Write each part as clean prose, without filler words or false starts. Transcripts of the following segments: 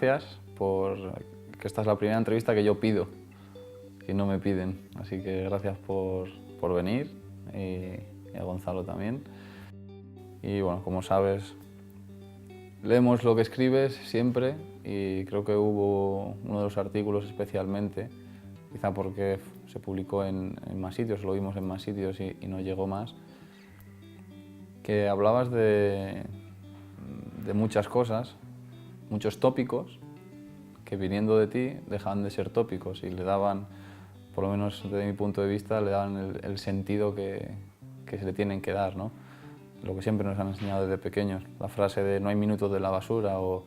gracias por que esta es la primera entrevista que yo pido y no me piden. Así que gracias por venir y a Gonzalo también. Y bueno, como sabes, leemos lo que escribes siempre y creo que hubo uno de los artículos especialmente, quizá porque se publicó en más sitios, lo vimos en más sitios y no llegó más, que hablabas de muchas cosas, muchos tópicos, que viniendo de ti dejaban de ser tópicos y le daban, por lo menos desde mi punto de vista, le daban el sentido que se le tienen que dar, ¿no? Lo que siempre nos han enseñado desde pequeños, la frase de no hay minutos de la basura o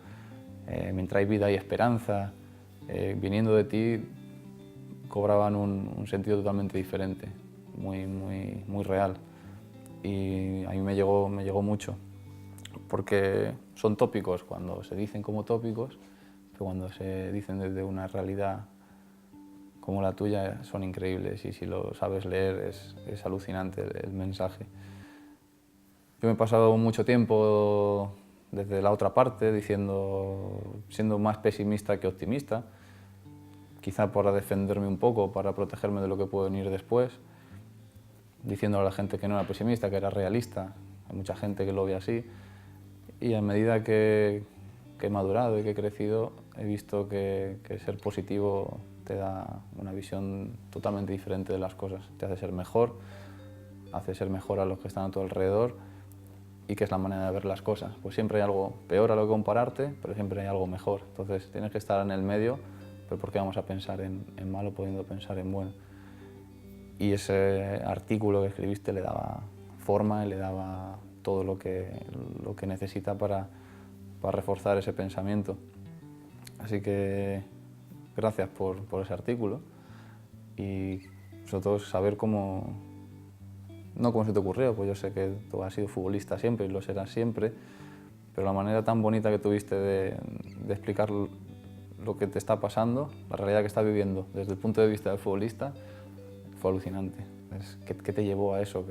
mientras hay vida hay esperanza, viniendo de ti cobraban un sentido totalmente diferente, muy real. Y a mí me llegó mucho, porque son tópicos cuando se dicen como tópicos, pero cuando se dicen desde una realidad como la tuya son increíbles y si lo sabes leer es alucinante el mensaje. Yo me he pasado mucho tiempo desde la otra parte siendo más pesimista que optimista, quizá para defenderme un poco, para protegerme de lo que puede venir después, diciendo a la gente que no era pesimista, que era realista. Hay mucha gente que lo ve así y a medida que he madurado y que he crecido he visto que ser positivo te da una visión totalmente diferente de las cosas, te hace ser mejor a los que están a tu alrededor y que es la manera de ver las cosas. Pues siempre hay algo peor a lo que compararte, pero siempre hay algo mejor. Entonces tienes que estar en el medio, pero ¿por qué vamos a pensar en malo pudiendo pensar en bueno? Y ese artículo que escribiste le daba forma y le daba todo lo que necesita para reforzar ese pensamiento. Así que gracias por ese artículo y sobre todo saber no cómo se te ocurrió, pues yo sé que tú has sido futbolista siempre y lo serás siempre, pero la manera tan bonita que tuviste de explicar lo que te está pasando, la realidad que estás viviendo desde el punto de vista del futbolista, fue alucinante. ¿Qué te llevó a eso?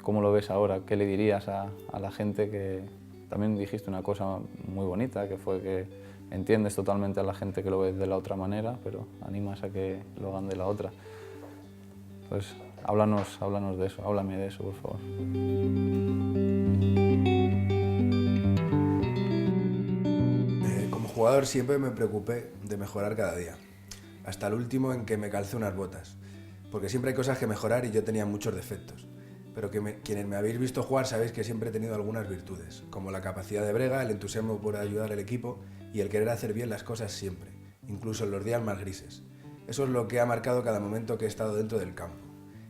¿Cómo lo ves ahora? ¿Qué le dirías a la gente? Que también dijiste una cosa muy bonita, que fue que entiendes totalmente a la gente que lo ve de la otra manera, pero animas a que lo hagan de la otra. Pues háblanos de eso, háblame de eso, por favor. Como jugador siempre me preocupé de mejorar cada día, hasta el último en que me calcé unas botas, porque siempre hay cosas que mejorar y yo tenía muchos defectos. Pero quienes me habéis visto jugar sabéis que siempre he tenido algunas virtudes, como la capacidad de brega, el entusiasmo por ayudar al equipo y el querer hacer bien las cosas siempre, incluso en los días más grises. Eso es lo que ha marcado cada momento que he estado dentro del campo.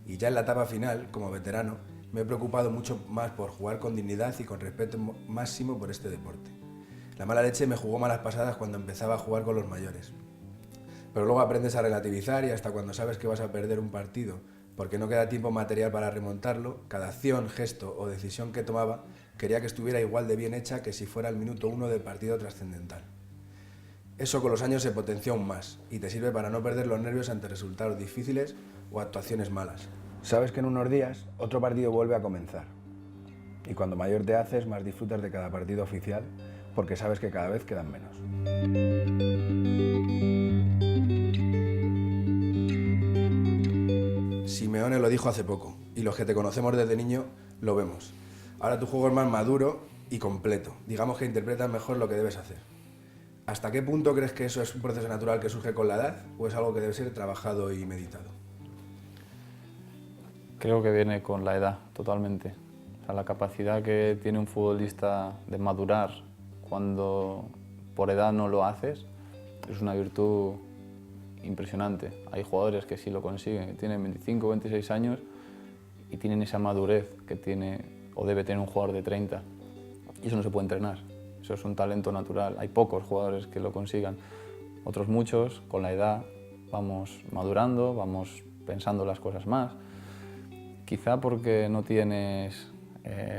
Y ya en la etapa final, como veterano, me he preocupado mucho más por jugar con dignidad y con respeto máximo por este deporte. La mala leche me jugó malas pasadas cuando empezaba a jugar con los mayores. Pero luego aprendes a relativizar y hasta cuando sabes que vas a perder un partido porque no queda tiempo material para remontarlo, cada acción, gesto o decisión que tomaba quería que estuviera igual de bien hecha que si fuera el minuto 1 del partido trascendental. Eso con los años se potencia aún más y te sirve para no perder los nervios ante resultados difíciles o actuaciones malas. Sabes que en unos días otro partido vuelve a comenzar y cuando mayor te haces más disfrutas de cada partido oficial porque sabes que cada vez quedan menos. Simeone lo dijo hace poco, y los que te conocemos desde niño lo vemos. Ahora tu juego es más maduro y completo. Digamos que interpretas mejor lo que debes hacer. ¿Hasta qué punto crees que eso es un proceso natural que surge con la edad o es algo que debe ser trabajado y meditado? Creo que viene con la edad, totalmente. O sea, la capacidad que tiene un futbolista de madurar cuando por edad no lo haces es una virtud impresionante. Hay jugadores que sí lo consiguen, que tienen 25 o 26 años y tienen esa madurez que tiene o debe tener un jugador de 30. Y eso no se puede entrenar, eso es un talento natural. Hay pocos jugadores que lo consigan, otros muchos, con la edad vamos madurando, vamos pensando las cosas más. Quizá porque no tienes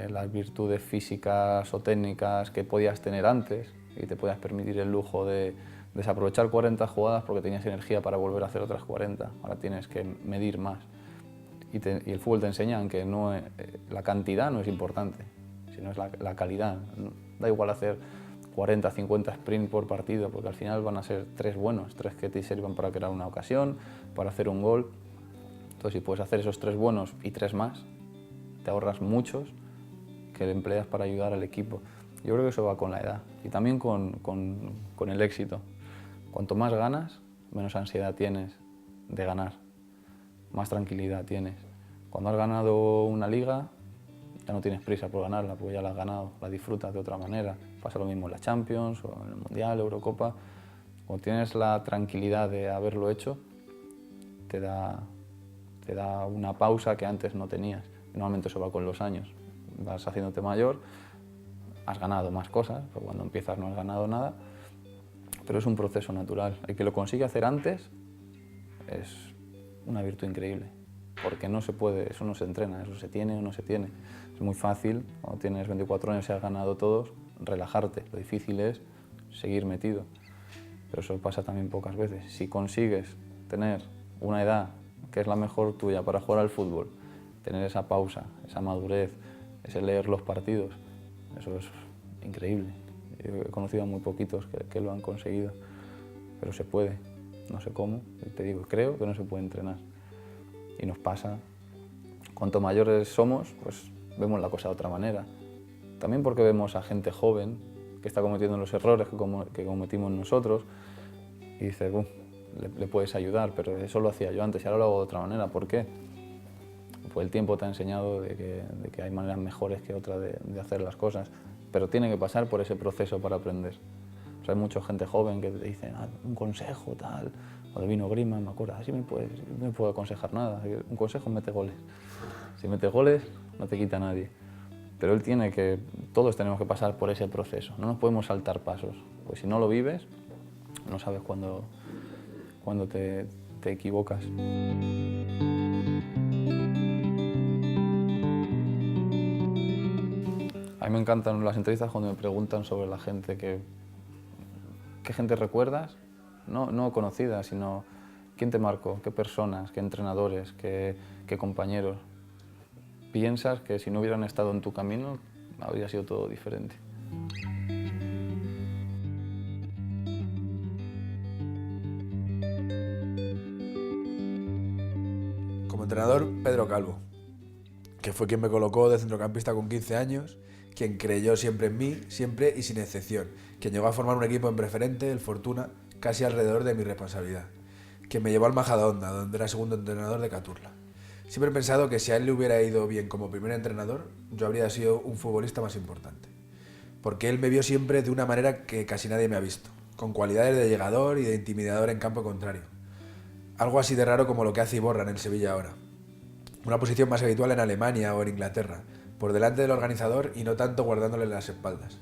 las virtudes físicas o técnicas que podías tener antes y te podías permitir el lujo de desaprovechar 40 jugadas porque tenías energía para volver a hacer otras 40. Ahora tienes que medir más. Y el fútbol te enseña que la cantidad no es importante, sino es la calidad. Da igual hacer 40, 50 sprint por partido, porque al final van a ser 3 buenos, 3 que te sirvan para crear una ocasión, para hacer un gol. Entonces, si puedes hacer esos 3 buenos y 3 más, te ahorras muchos que le empleas para ayudar al equipo. Yo creo que eso va con la edad y también con el éxito. Cuanto más ganas, menos ansiedad tienes de ganar, más tranquilidad tienes. Cuando has ganado una liga, ya no tienes prisa por ganarla, porque ya la has ganado, la disfrutas de otra manera. Pasa lo mismo en la Champions o en el Mundial, Eurocopa. Cuando tienes la tranquilidad de haberlo hecho, te da una pausa que antes no tenías. Normalmente eso va con los años. Vas haciéndote mayor, has ganado más cosas, pero cuando empiezas no has ganado nada, pero es un proceso natural. El que lo consigue hacer antes es una virtud increíble, porque no se puede, eso no se entrena, eso se tiene o no se tiene. Es muy fácil, cuando tienes 24 años y has ganado todos, relajarte. Lo difícil es seguir metido, pero eso pasa también pocas veces. Si consigues tener una edad que es la mejor tuya para jugar al fútbol, tener esa pausa, esa madurez, ese leer los partidos, eso es increíble. Yo he conocido a muy poquitos que lo han conseguido, pero se puede, no sé cómo, te digo, creo que no se puede entrenar. Y nos pasa, cuanto mayores somos, pues vemos la cosa de otra manera. También porque vemos a gente joven que está cometiendo los errores que cometimos nosotros y dices, le puedes ayudar, pero eso lo hacía yo antes y ahora lo hago de otra manera. ¿Por qué? Pues el tiempo te ha enseñado de que hay maneras mejores que otras de hacer las cosas, pero tiene que pasar por ese proceso para aprender. O sea, hay mucha gente joven que te dice un consejo, tal, o de Vino Grima, me acuerdo, así no me puedo aconsejar nada, un consejo, mete goles. Si metes goles, no te quita nadie. Pero todos tenemos que pasar por ese proceso, no nos podemos saltar pasos, pues si no lo vives, no sabes cuándo te equivocas. A mí me encantan las entrevistas cuando me preguntan sobre la gente, ¿qué gente recuerdas? No conocida, sino quién te marcó, qué personas, qué entrenadores, qué compañeros. Piensas que si no hubieran estado en tu camino, habría sido todo diferente. Como entrenador, Pedro Calvo, que fue quien me colocó de centrocampista con 15 años, quien creyó siempre en mí, siempre y sin excepción, quien llegó a formar un equipo en preferente, el Fortuna, casi alrededor de mi responsabilidad, quien me llevó al Majadahonda, donde era segundo entrenador de Cazorla. Siempre he pensado que si a él le hubiera ido bien como primer entrenador, yo habría sido un futbolista más importante, porque él me vio siempre de una manera que casi nadie me ha visto, con cualidades de llegador y de intimidador en campo contrario. Algo así de raro como lo que hace Iborra en el Sevilla ahora. Una posición más habitual en Alemania o en Inglaterra, por delante del organizador y no tanto guardándole las espaldas.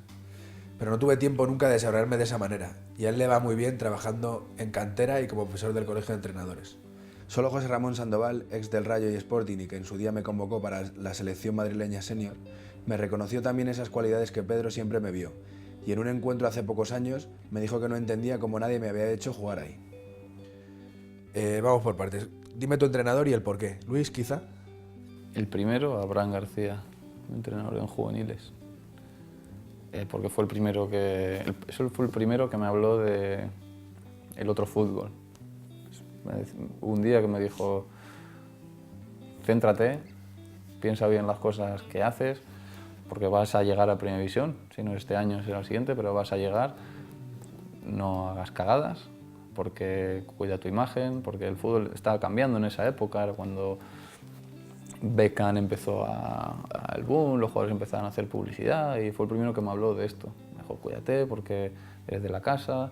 Pero no tuve tiempo nunca de desarrollarme de esa manera, y a él le va muy bien trabajando en cantera y como profesor del colegio de entrenadores. Solo José Ramón Sandoval, ex del Rayo y Sporting y que en su día me convocó para la selección madrileña senior, me reconoció también esas cualidades que Pedro siempre me vio, y en un encuentro hace pocos años me dijo que no entendía cómo nadie me había hecho jugar ahí. Vamos por partes. Dime tu entrenador y el porqué. Luis, quizá. El primero, Abraham García, entrenador en juveniles. Porque fue el primero que me habló de el otro fútbol. Un día que me dijo, céntrate, piensa bien las cosas que haces, porque vas a llegar a Primera División, si no este año será el siguiente, pero vas a llegar, no hagas cagadas, porque cuida tu imagen, porque el fútbol estaba cambiando en esa época, era cuando Beckham empezó al boom, los jugadores empezaron a hacer publicidad y fue el primero que me habló de esto. Me dijo, cuídate porque eres de la casa,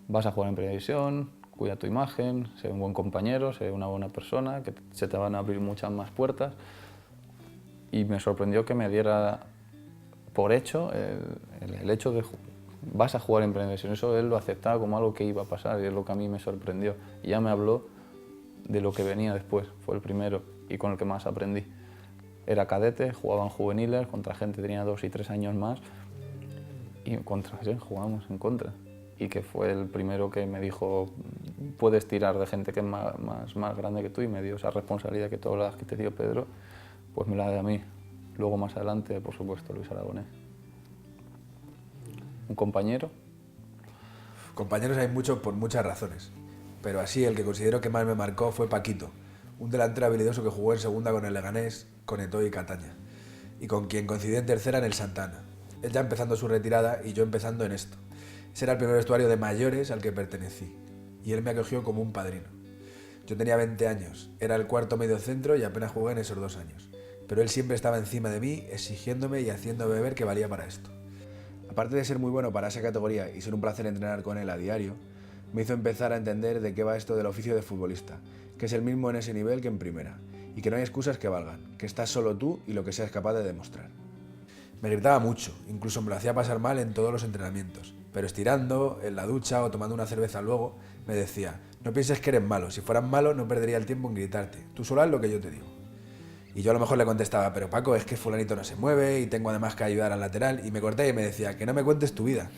vas a jugar en Primera División, cuida tu imagen, sé un buen compañero, sé una buena persona, que se te van a abrir muchas más puertas. Y me sorprendió que me diera por hecho el hecho de vas a jugar en Primera División. Eso él lo aceptaba como algo que iba a pasar y es lo que a mí me sorprendió. Y ya me habló de lo que venía después, fue el primero y con el que más aprendí. Era cadete, jugaba en juveniles, contra gente que tenía 2 y 3 años más y jugábamos en contra. Y que fue el primero que me dijo, puedes tirar de gente que es más grande que tú, y me dio esa responsabilidad que todas las que te dio Pedro, pues me la da a mí. Luego más adelante, por supuesto, Luis Aragonés. ¿Un compañero? Compañeros hay muchos por muchas razones, pero así el que considero que más me marcó fue Paquito, un delantero habilidoso que jugó en segunda con el Leganés, con Eto'o y Cataña, y con quien coincidí en tercera en el Santana. Él ya empezando su retirada y yo empezando en esto. Ese era el primer vestuario de mayores al que pertenecí, y él me acogió como un padrino. Yo tenía 20 años, era el cuarto mediocentro y apenas jugué en esos 2 años, pero él siempre estaba encima de mí, exigiéndome y haciéndome ver que valía para esto. Aparte de ser muy bueno para esa categoría y ser un placer entrenar con él a diario, me hizo empezar a entender de qué va esto del oficio de futbolista, que es el mismo en ese nivel que en primera, y que no hay excusas que valgan, que estás solo tú y lo que seas capaz de demostrar. Me gritaba mucho, incluso me lo hacía pasar mal en todos los entrenamientos, pero estirando, en la ducha o tomando una cerveza luego, me decía, no pienses que eres malo, si fueras malo no perdería el tiempo en gritarte, tú solo haz lo que yo te digo. Y yo a lo mejor le contestaba, pero Paco, es que fulanito no se mueve y tengo además que ayudar al lateral, y me corté y me decía, que no me cuentes tu vida,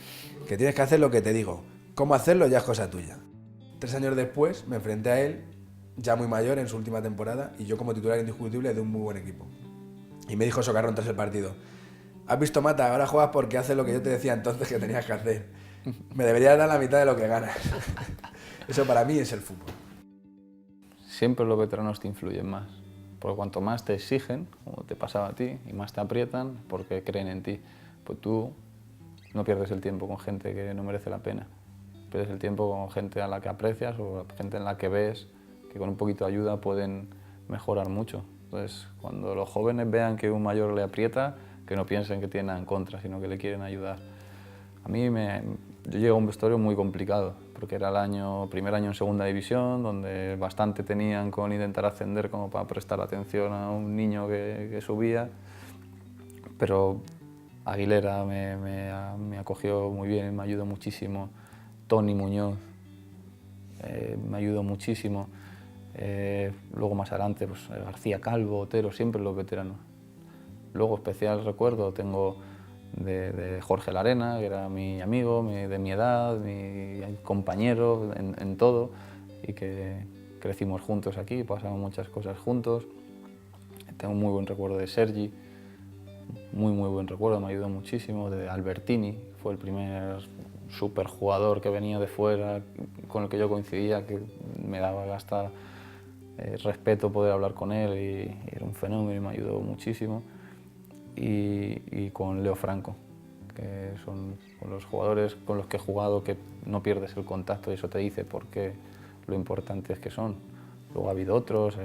que tienes que hacer lo que te digo, cómo hacerlo ya es cosa tuya. 3 años después me enfrenté a él, ya muy mayor en su última temporada, y yo como titular indiscutible de un muy buen equipo. Y me dijo socarrón tras el partido, has visto Mata, ahora juegas porque haces lo que yo te decía entonces que tenías que hacer. Me deberías dar la mitad de lo que ganas. Eso para mí es el fútbol. Siempre los veteranos te influyen más, porque cuanto más te exigen, como te pasaba a ti, y más te aprietan, porque creen en ti, pues tú no pierdes el tiempo con gente que no merece la pena. Pierdes el tiempo con gente a la que aprecias o gente en la que ves que con un poquito de ayuda pueden mejorar mucho. Entonces, cuando los jóvenes vean que un mayor le aprieta, que no piensen que tiene nada en contra, sino que le quieren ayudar. A mí yo llegué a un vestuario muy complicado, porque era el primer año en segunda división, donde bastante tenían con intentar ascender como para prestar atención a un niño que subía, pero Aguilera me acogió muy bien, me ayudó muchísimo, Toni Muñoz me ayudó muchísimo, luego más adelante pues, García Calvo, Otero, siempre los veteranos. Luego especial recuerdo tengo de Jorge Larena, que era mi amigo, de mi edad, mi compañero en todo, y que crecimos juntos aquí, pasamos muchas cosas juntos. Tengo un muy buen recuerdo de Sergi, muy buen recuerdo, me ayudó muchísimo, de Albertini, fue el primer superjugador que venía de fuera, con el que yo coincidía, que me daba hasta respeto poder hablar con él, y era un fenómeno y me ayudó muchísimo. Y con Leo Franco, que son los jugadores con los que he jugado que no pierdes el contacto, y eso te dice por qué lo importantes que son. Luego ha habido otros,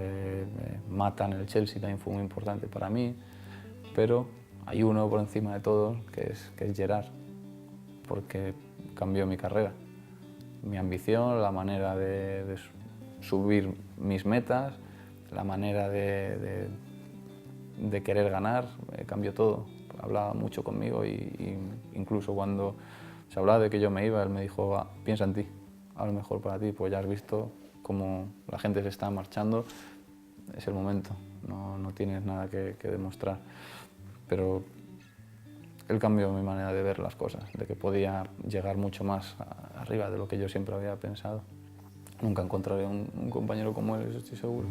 Mata en el Chelsea también fue muy importante para mí, pero hay uno por encima de todos que es Gerard, porque cambió mi carrera, mi ambición, la manera de subir mis metas, la manera de querer ganar, cambió todo. Hablaba mucho conmigo y incluso cuando se hablaba de que yo me iba, él me dijo, piensa en ti, a lo mejor para ti, pues ya has visto cómo la gente se está marchando, es el momento, no tienes nada que demostrar. Pero él cambió mi manera de ver las cosas, de que podía llegar mucho más arriba de lo que yo siempre había pensado. Nunca encontraré un compañero como él, eso estoy seguro.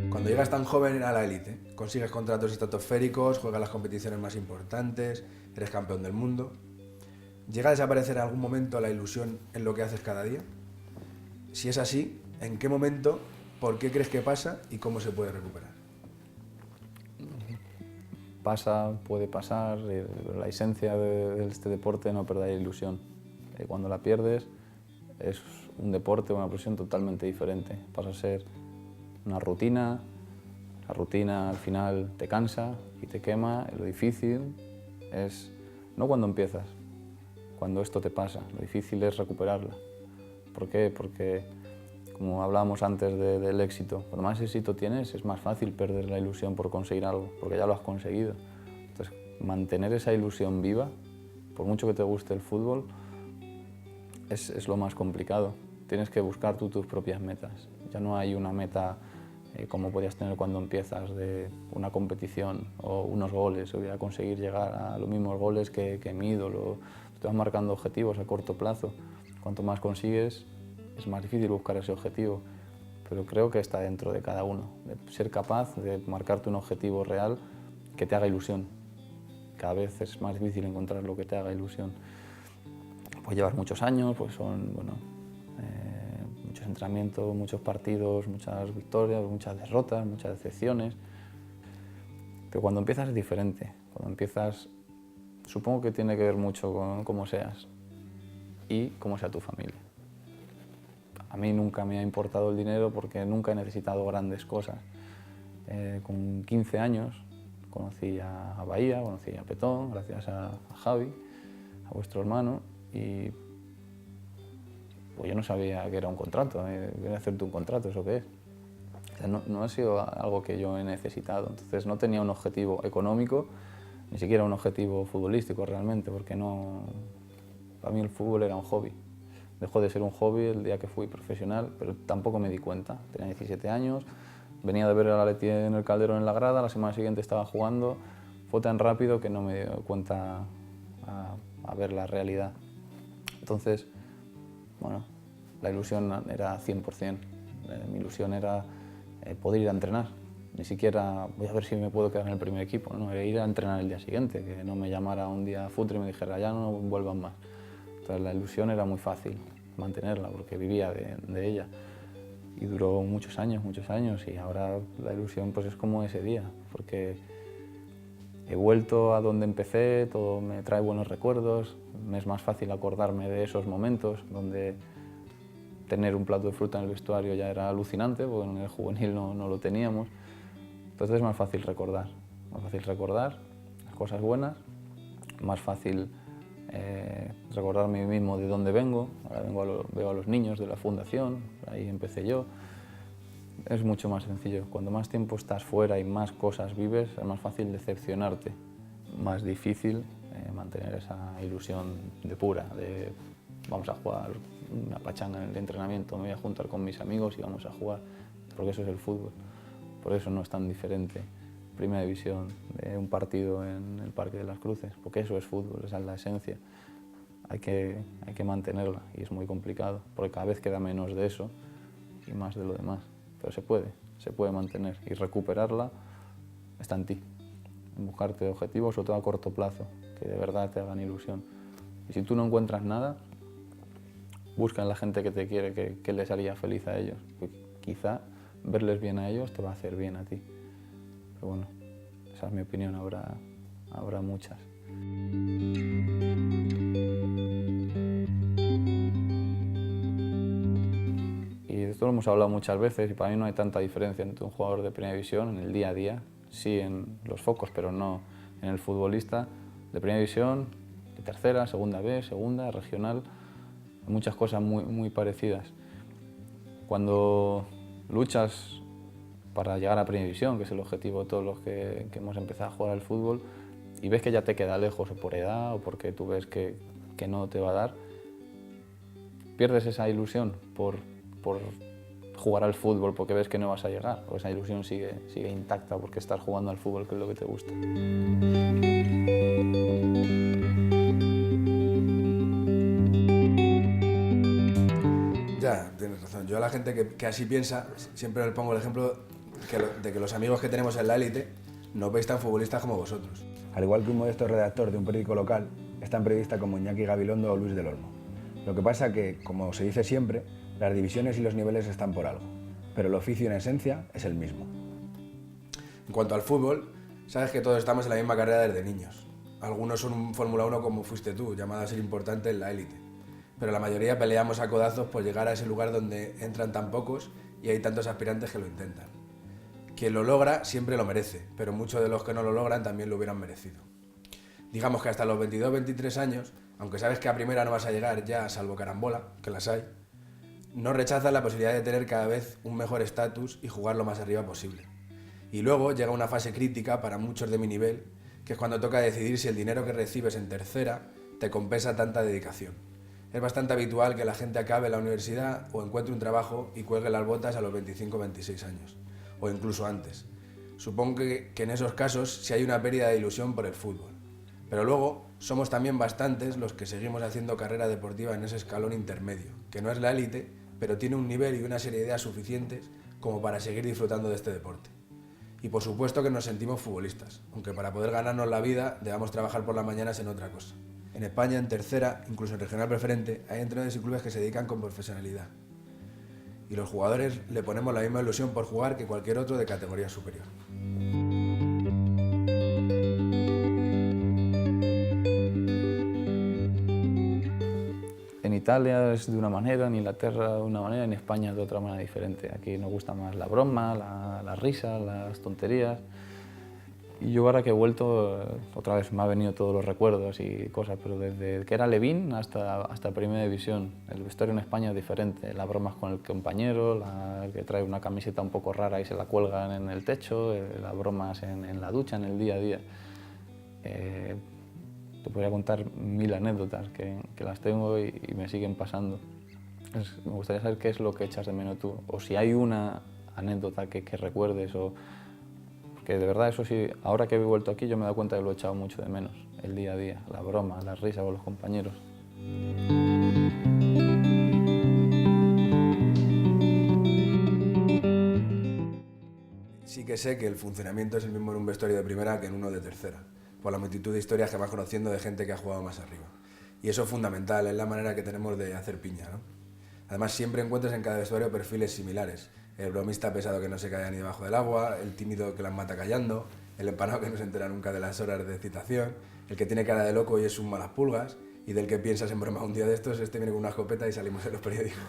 Cuando llegas tan joven a la élite, consigues contratos estratosféricos, juegas las competiciones más importantes, eres campeón del mundo. ¿Llega a desaparecer en algún momento la ilusión en lo que haces cada día? Si es así, ¿en qué momento, por qué crees que pasa y cómo se puede recuperar? Pasa, puede pasar, la esencia de este deporte no perder la ilusión. Cuando la pierdes es un deporte, una profesión totalmente diferente. Pasa a ser una rutina, la rutina al final te cansa y te quema. Lo difícil es no cuando empiezas, cuando esto te pasa, lo difícil es recuperarla. ¿Por qué? Porque, como hablábamos antes del éxito, cuanto más éxito tienes es más fácil perder la ilusión por conseguir algo, porque ya lo has conseguido. Entonces, mantener esa ilusión viva, por mucho que te guste el fútbol, es lo más complicado. Tienes que buscar tú tus propias metas. Ya no hay una meta como podías tener cuando empiezas de una competición o unos goles, o voy a conseguir llegar a los mismos goles que mi ídolo. Te vas marcando objetivos a corto plazo. Cuanto más consigues, es más difícil buscar ese objetivo. pero creo que está dentro de cada uno, de ser capaz de marcarte un objetivo real que te haga ilusión. Cada vez es más difícil encontrar lo que te haga ilusión. Pues llevas muchos años, pues son muchos entrenamientos, muchos partidos, muchas victorias, muchas derrotas, muchas decepciones. Pero cuando empiezas es diferente. Cuando empiezas, supongo que tiene que ver mucho con cómo seas y cómo sea tu familia. A mí nunca me ha importado el dinero porque nunca he necesitado grandes cosas. Con 15 años conocí a Bahía, conocí a Petón, gracias a Javi, a vuestro hermano, y pues yo no sabía que era un contrato, voy a hacerte un contrato, ¿eso qué es? O sea, no ha sido algo que yo he necesitado, entonces no tenía un objetivo económico, ni siquiera un objetivo futbolístico realmente, porque para mí el fútbol era un hobby. Dejó de ser un hobby el día que fui profesional, pero tampoco me di cuenta. Tenía 17 años, venía de ver al Atleti en el Calderón en la grada, la semana siguiente estaba jugando, fue tan rápido que no me di cuenta a ver la realidad. Entonces, bueno, la ilusión era 100%. Mi ilusión era poder ir a entrenar. Ni siquiera voy a ver si me puedo quedar en el primer equipo, no, era ir a entrenar el día siguiente, que no me llamara un día futre y me dijera ya no vuelvan más. Entonces la ilusión era muy fácil mantenerla porque vivía de ella. Y duró muchos años, y ahora la ilusión pues es como ese día, porque he vuelto a donde empecé, todo me trae buenos recuerdos, me es más fácil acordarme de esos momentos donde tener un plato de fruta en el vestuario ya era alucinante, porque en el juvenil no lo teníamos. Entonces es más fácil recordar las cosas buenas, más fácil recordarme a mí mismo de dónde vengo. Ahora veo a los niños de la fundación, ahí empecé yo. Es mucho más sencillo. Cuando más tiempo estás fuera y más cosas vives, es más fácil decepcionarte. Más difícil mantener esa ilusión de pura, de vamos a jugar una pachanga en el entrenamiento, me voy a juntar con mis amigos y vamos a jugar, porque eso es el fútbol. Por eso no es tan diferente Primera División de un partido en el Parque de las Cruces, porque eso es fútbol, esa es la esencia. Hay que mantenerla y es muy complicado, porque cada vez queda menos de eso y más de lo demás. Pero se puede mantener y recuperarla está en ti, en buscarte objetivos, sobre todo a corto plazo, que de verdad te hagan ilusión. Y si tú no encuentras nada, busca en la gente que te quiere, que les haría feliz a ellos. Porque quizá verles bien a ellos te va a hacer bien a ti. Pero bueno, esa es mi opinión, habrá muchas. Y de esto lo hemos hablado muchas veces y para mí no hay tanta diferencia entre un jugador de Primera División en el día a día, sí en los focos, pero no en el futbolista de Primera División, de tercera, segunda B, segunda, regional, muchas cosas muy parecidas. Cuando luchas para llegar a Primera División, que es el objetivo de todos los que hemos empezado a jugar al fútbol, y ves que ya te queda lejos o por edad o porque tú ves que no te va a dar, pierdes esa ilusión por jugar al fútbol porque ves que no vas a llegar, o esa ilusión sigue intacta porque estás jugando al fútbol, que es lo que te gusta. Ya, tienes razón. Yo a la gente que así piensa, siempre le pongo el ejemplo de que los amigos que tenemos en la élite no veis tan futbolistas como vosotros. Al igual que un modesto redactor de un periódico local, es tan periodista como Iñaki Gabilondo o Luis del Olmo. Lo que pasa que, como se dice siempre, las divisiones y los niveles están por algo, pero el oficio en esencia es el mismo. En cuanto al fútbol, sabes que todos estamos en la misma carrera desde niños. Algunos son un Fórmula 1 como fuiste tú, llamado a ser importante en la élite. Pero la mayoría peleamos a codazos por llegar a ese lugar donde entran tan pocos y hay tantos aspirantes que lo intentan. Quien lo logra siempre lo merece, pero muchos de los que no lo logran también lo hubieran merecido. Digamos que hasta los 22-23 años, aunque sabes que a primera no vas a llegar ya, salvo carambola, que las hay, no rechazas la posibilidad de tener cada vez un mejor estatus y jugar lo más arriba posible. Y luego llega una fase crítica para muchos de mi nivel, que es cuando toca decidir si el dinero que recibes en tercera te compensa tanta dedicación. Es bastante habitual que la gente acabe la universidad o encuentre un trabajo y cuelgue las botas a los 25-26 años, o incluso antes. Supongo que en esos casos sí hay una pérdida de ilusión por el fútbol. Pero luego somos también bastantes los que seguimos haciendo carrera deportiva en ese escalón intermedio, que no es la élite, pero tiene un nivel y una serie de ideas suficientes como para seguir disfrutando de este deporte. Y por supuesto que nos sentimos futbolistas, aunque para poder ganarnos la vida debamos trabajar por las mañanas en otra cosa. En España, en tercera, incluso en regional preferente, hay entrenadores y clubes que se dedican con profesionalidad. Y los jugadores le ponemos la misma ilusión por jugar que cualquier otro de categoría superior. En Italia es de una manera, en Inglaterra de una manera, en España es de otra manera diferente. Aquí nos gusta más la broma, la risa, las tonterías. Y yo ahora que he vuelto, otra vez me han venido todos los recuerdos y cosas, pero desde que era Levín hasta Primera División. El vestuario en España es diferente, las bromas con el compañero, el que trae una camiseta un poco rara y se la cuelgan en el techo, las bromas en la ducha, en el día a día. Te podría contar 1000 anécdotas que las tengo y me siguen pasando. Me gustaría saber qué es lo que echas de menos tú, o si hay una anécdota que recuerdes, porque de verdad eso sí, ahora que he vuelto aquí yo me he dado cuenta que lo he echado mucho de menos, el día a día, la broma, la risa con los compañeros. Sí que sé que el funcionamiento es el mismo en un vestuario de primera que en uno de tercera, por la multitud de historias que vas conociendo de gente que ha jugado más arriba. Y eso es fundamental, es la manera que tenemos de hacer piña, ¿no? Además, siempre encuentras en cada vestuario perfiles similares. El bromista pesado que no se calla ni debajo del agua, el tímido que las mata callando, el empanado que no se entera nunca de las horas de citación, el que tiene cara de loco y es un malas pulgas, y del que piensas en broma un día de estos, este viene con una escopeta y salimos en los periódicos.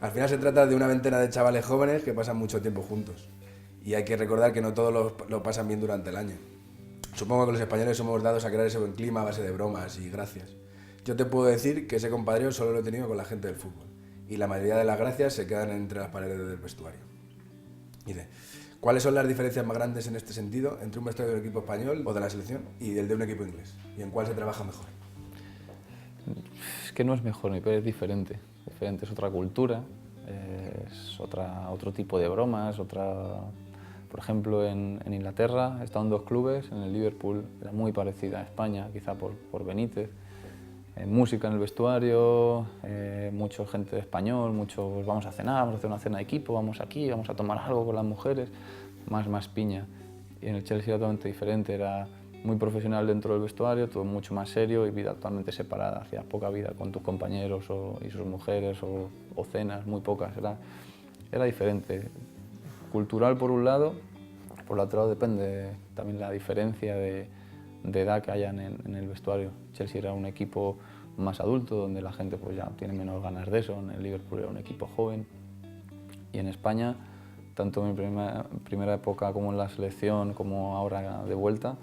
Al final se trata de una veintena de chavales jóvenes que pasan mucho tiempo juntos. Y hay que recordar que no todos lo pasan bien durante el año. Supongo que los españoles somos dados a crear ese buen clima a base de bromas y gracias. Yo te puedo decir que ese compadreo solo lo he tenido con la gente del fútbol. Y la mayoría de las gracias se quedan entre las paredes del vestuario. Dice, ¿cuáles son las diferencias más grandes en este sentido entre un vestuario de un equipo español o de la selección y el de un equipo inglés? ¿Y en cuál se trabaja mejor? Es que no es mejor ni peor, es diferente. Es otra cultura, es otro tipo de bromas, Por ejemplo, en Inglaterra he estado en 2 clubes, en el Liverpool era muy parecida a España, quizá por Benítez. Música en el vestuario, mucha gente de español, muchos vamos a cenar, vamos a hacer una cena de equipo, vamos aquí, vamos a tomar algo con las mujeres, más piña. Y en el Chelsea era totalmente diferente, era muy profesional dentro del vestuario, todo mucho más serio y vida totalmente separada, hacías poca vida con tus compañeros y sus mujeres o cenas, muy pocas, era diferente. Cultural por un lado, por el otro lado depende también la diferencia de edad que hayan en el vestuario. Chelsea era un equipo más adulto, donde la gente pues, ya tiene menos ganas de eso, en el Liverpool era un equipo joven. Y en España, tanto en mi primera época como en la selección, como ahora de vuelta,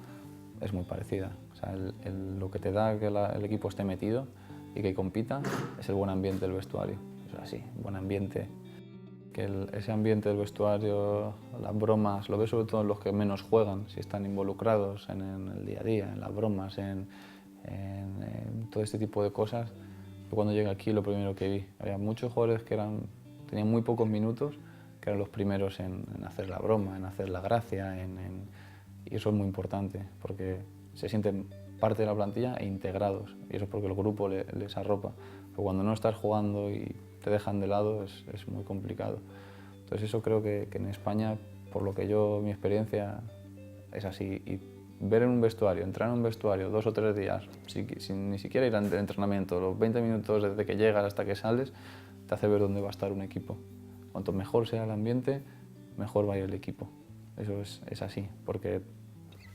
es muy parecida. O sea, lo que te da que el equipo esté metido y que compita es el buen ambiente del vestuario. Es así, buen ambiente. Que ese ambiente del vestuario, las bromas, lo ves sobre todo en los que menos juegan, si están involucrados en el día a día, en las bromas, en todo este tipo de cosas. Yo cuando llegué aquí lo primero que vi, había muchos jugadores que tenían muy pocos minutos, que eran los primeros en hacer la broma, en hacer la gracia, y eso es muy importante, porque se sienten parte de la plantilla e integrados, y eso es porque el grupo les arropa. Pero cuando no estás jugando y te dejan de lado es muy complicado. Entonces eso creo que en España, por lo que mi experiencia es así. Y ver en un vestuario, entrar en un vestuario 2 o 3 días, sin ni siquiera ir al entrenamiento, los 20 minutos desde que llegas hasta que sales, te hace ver dónde va a estar un equipo. Cuanto mejor sea el ambiente, mejor va a ir el equipo. Eso es así, porque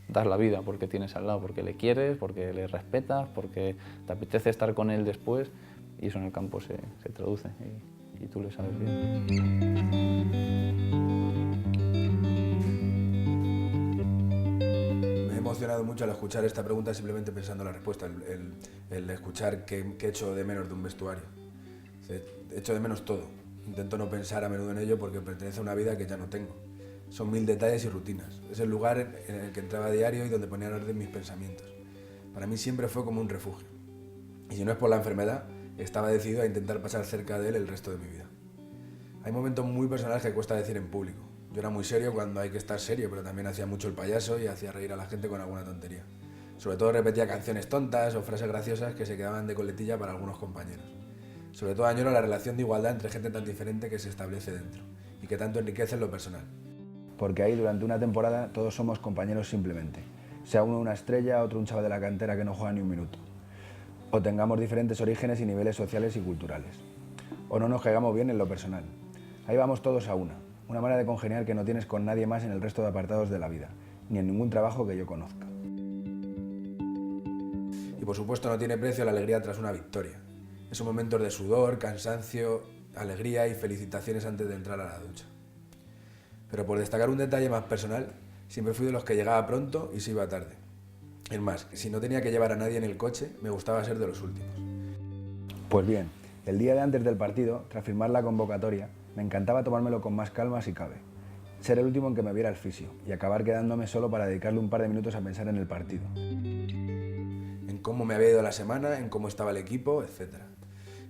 das la vida, porque tienes al lado, porque le quieres, porque le respetas, porque te apetece estar con él después, y eso en el campo se traduce y tú lo sabes bien. Me he emocionado mucho al escuchar esta pregunta simplemente pensando en la respuesta, el escuchar qué echo de menos de un vestuario. Echo de menos todo. Intento no pensar a menudo en ello porque pertenece a una vida que ya no tengo. Son 1000 detalles y rutinas. Es el lugar en el que entraba a diario y donde ponía en orden mis pensamientos. Para mí siempre fue como un refugio. Y si no es por la enfermedad, estaba decidido a intentar pasar cerca de él el resto de mi vida. Hay momentos muy personales que cuesta decir en público. Yo era muy serio cuando hay que estar serio, pero también hacía mucho el payaso y hacía reír a la gente con alguna tontería. Sobre todo repetía canciones tontas o frases graciosas que se quedaban de coletilla para algunos compañeros. Sobre todo añoro la relación de igualdad entre gente tan diferente que se establece dentro. y que tanto enriquece en lo personal. Porque ahí durante una temporada todos somos compañeros simplemente. Sea uno una estrella, otro un chaval de la cantera que no juega ni un minuto. O tengamos diferentes orígenes y niveles sociales y culturales. O no nos caigamos bien en lo personal. Ahí vamos todos a una manera de congeniar que no tienes con nadie más en el resto de apartados de la vida, ni en ningún trabajo que yo conozca. Y por supuesto no tiene precio la alegría tras una victoria. Esos momentos de sudor, cansancio, alegría y felicitaciones antes de entrar a la ducha. Pero por destacar un detalle más personal, siempre fui de los que llegaba pronto y se iba tarde. Es más, si no tenía que llevar a nadie en el coche, me gustaba ser de los últimos. Pues bien, el día de antes del partido, tras firmar la convocatoria, me encantaba tomármelo con más calma si cabe. Ser el último en que me viera el fisio y acabar quedándome solo para dedicarle un par de minutos a pensar en el partido. En cómo me había ido la semana, en cómo estaba el equipo, etc.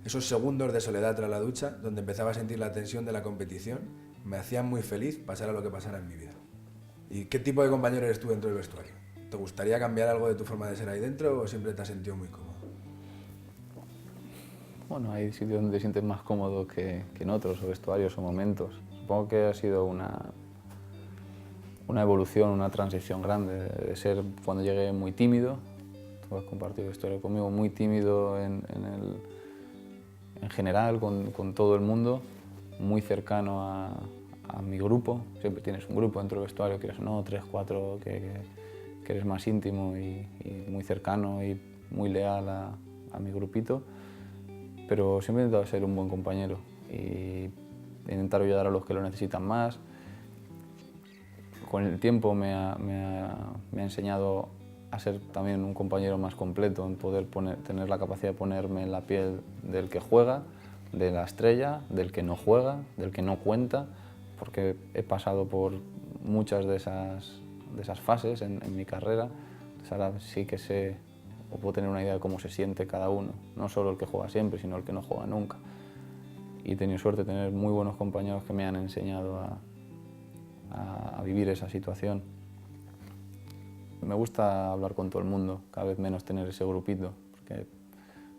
Esos segundos de soledad tras la ducha, donde empezaba a sentir la tensión de la competición, me hacían muy feliz pasara lo que pasara en mi vida. ¿Y qué tipo de compañero eres tú dentro del vestuario? ¿Te gustaría cambiar algo de tu forma de ser ahí dentro o siempre te has sentido muy cómodo? Bueno, hay sitios donde te sientes más cómodo que en otros, o vestuarios o momentos. Supongo que ha sido una evolución, una transición grande, de ser cuando llegué muy tímido, tú has compartido vestuario conmigo, muy tímido en general, con todo el mundo, muy cercano a mi grupo. Siempre tienes un grupo dentro del vestuario, quieres o no, 3, 4, que eres más íntimo y muy cercano y muy leal a mi grupito. Pero siempre he intentado ser un buen compañero y intentar ayudar a los que lo necesitan más. Con el tiempo me ha enseñado a ser también un compañero más completo, en poder tener la capacidad de ponerme en la piel del que juega, de la estrella, del que no juega, del que no cuenta, porque he pasado por muchas de esas fases en mi carrera. Entonces ahora sí que sé o puedo tener una idea de cómo se siente cada uno, no solo el que juega siempre, sino el que no juega nunca. Y he tenido suerte de tener muy buenos compañeros que me han enseñado a vivir esa situación. Me gusta hablar con todo el mundo, cada vez menos tener ese grupito, porque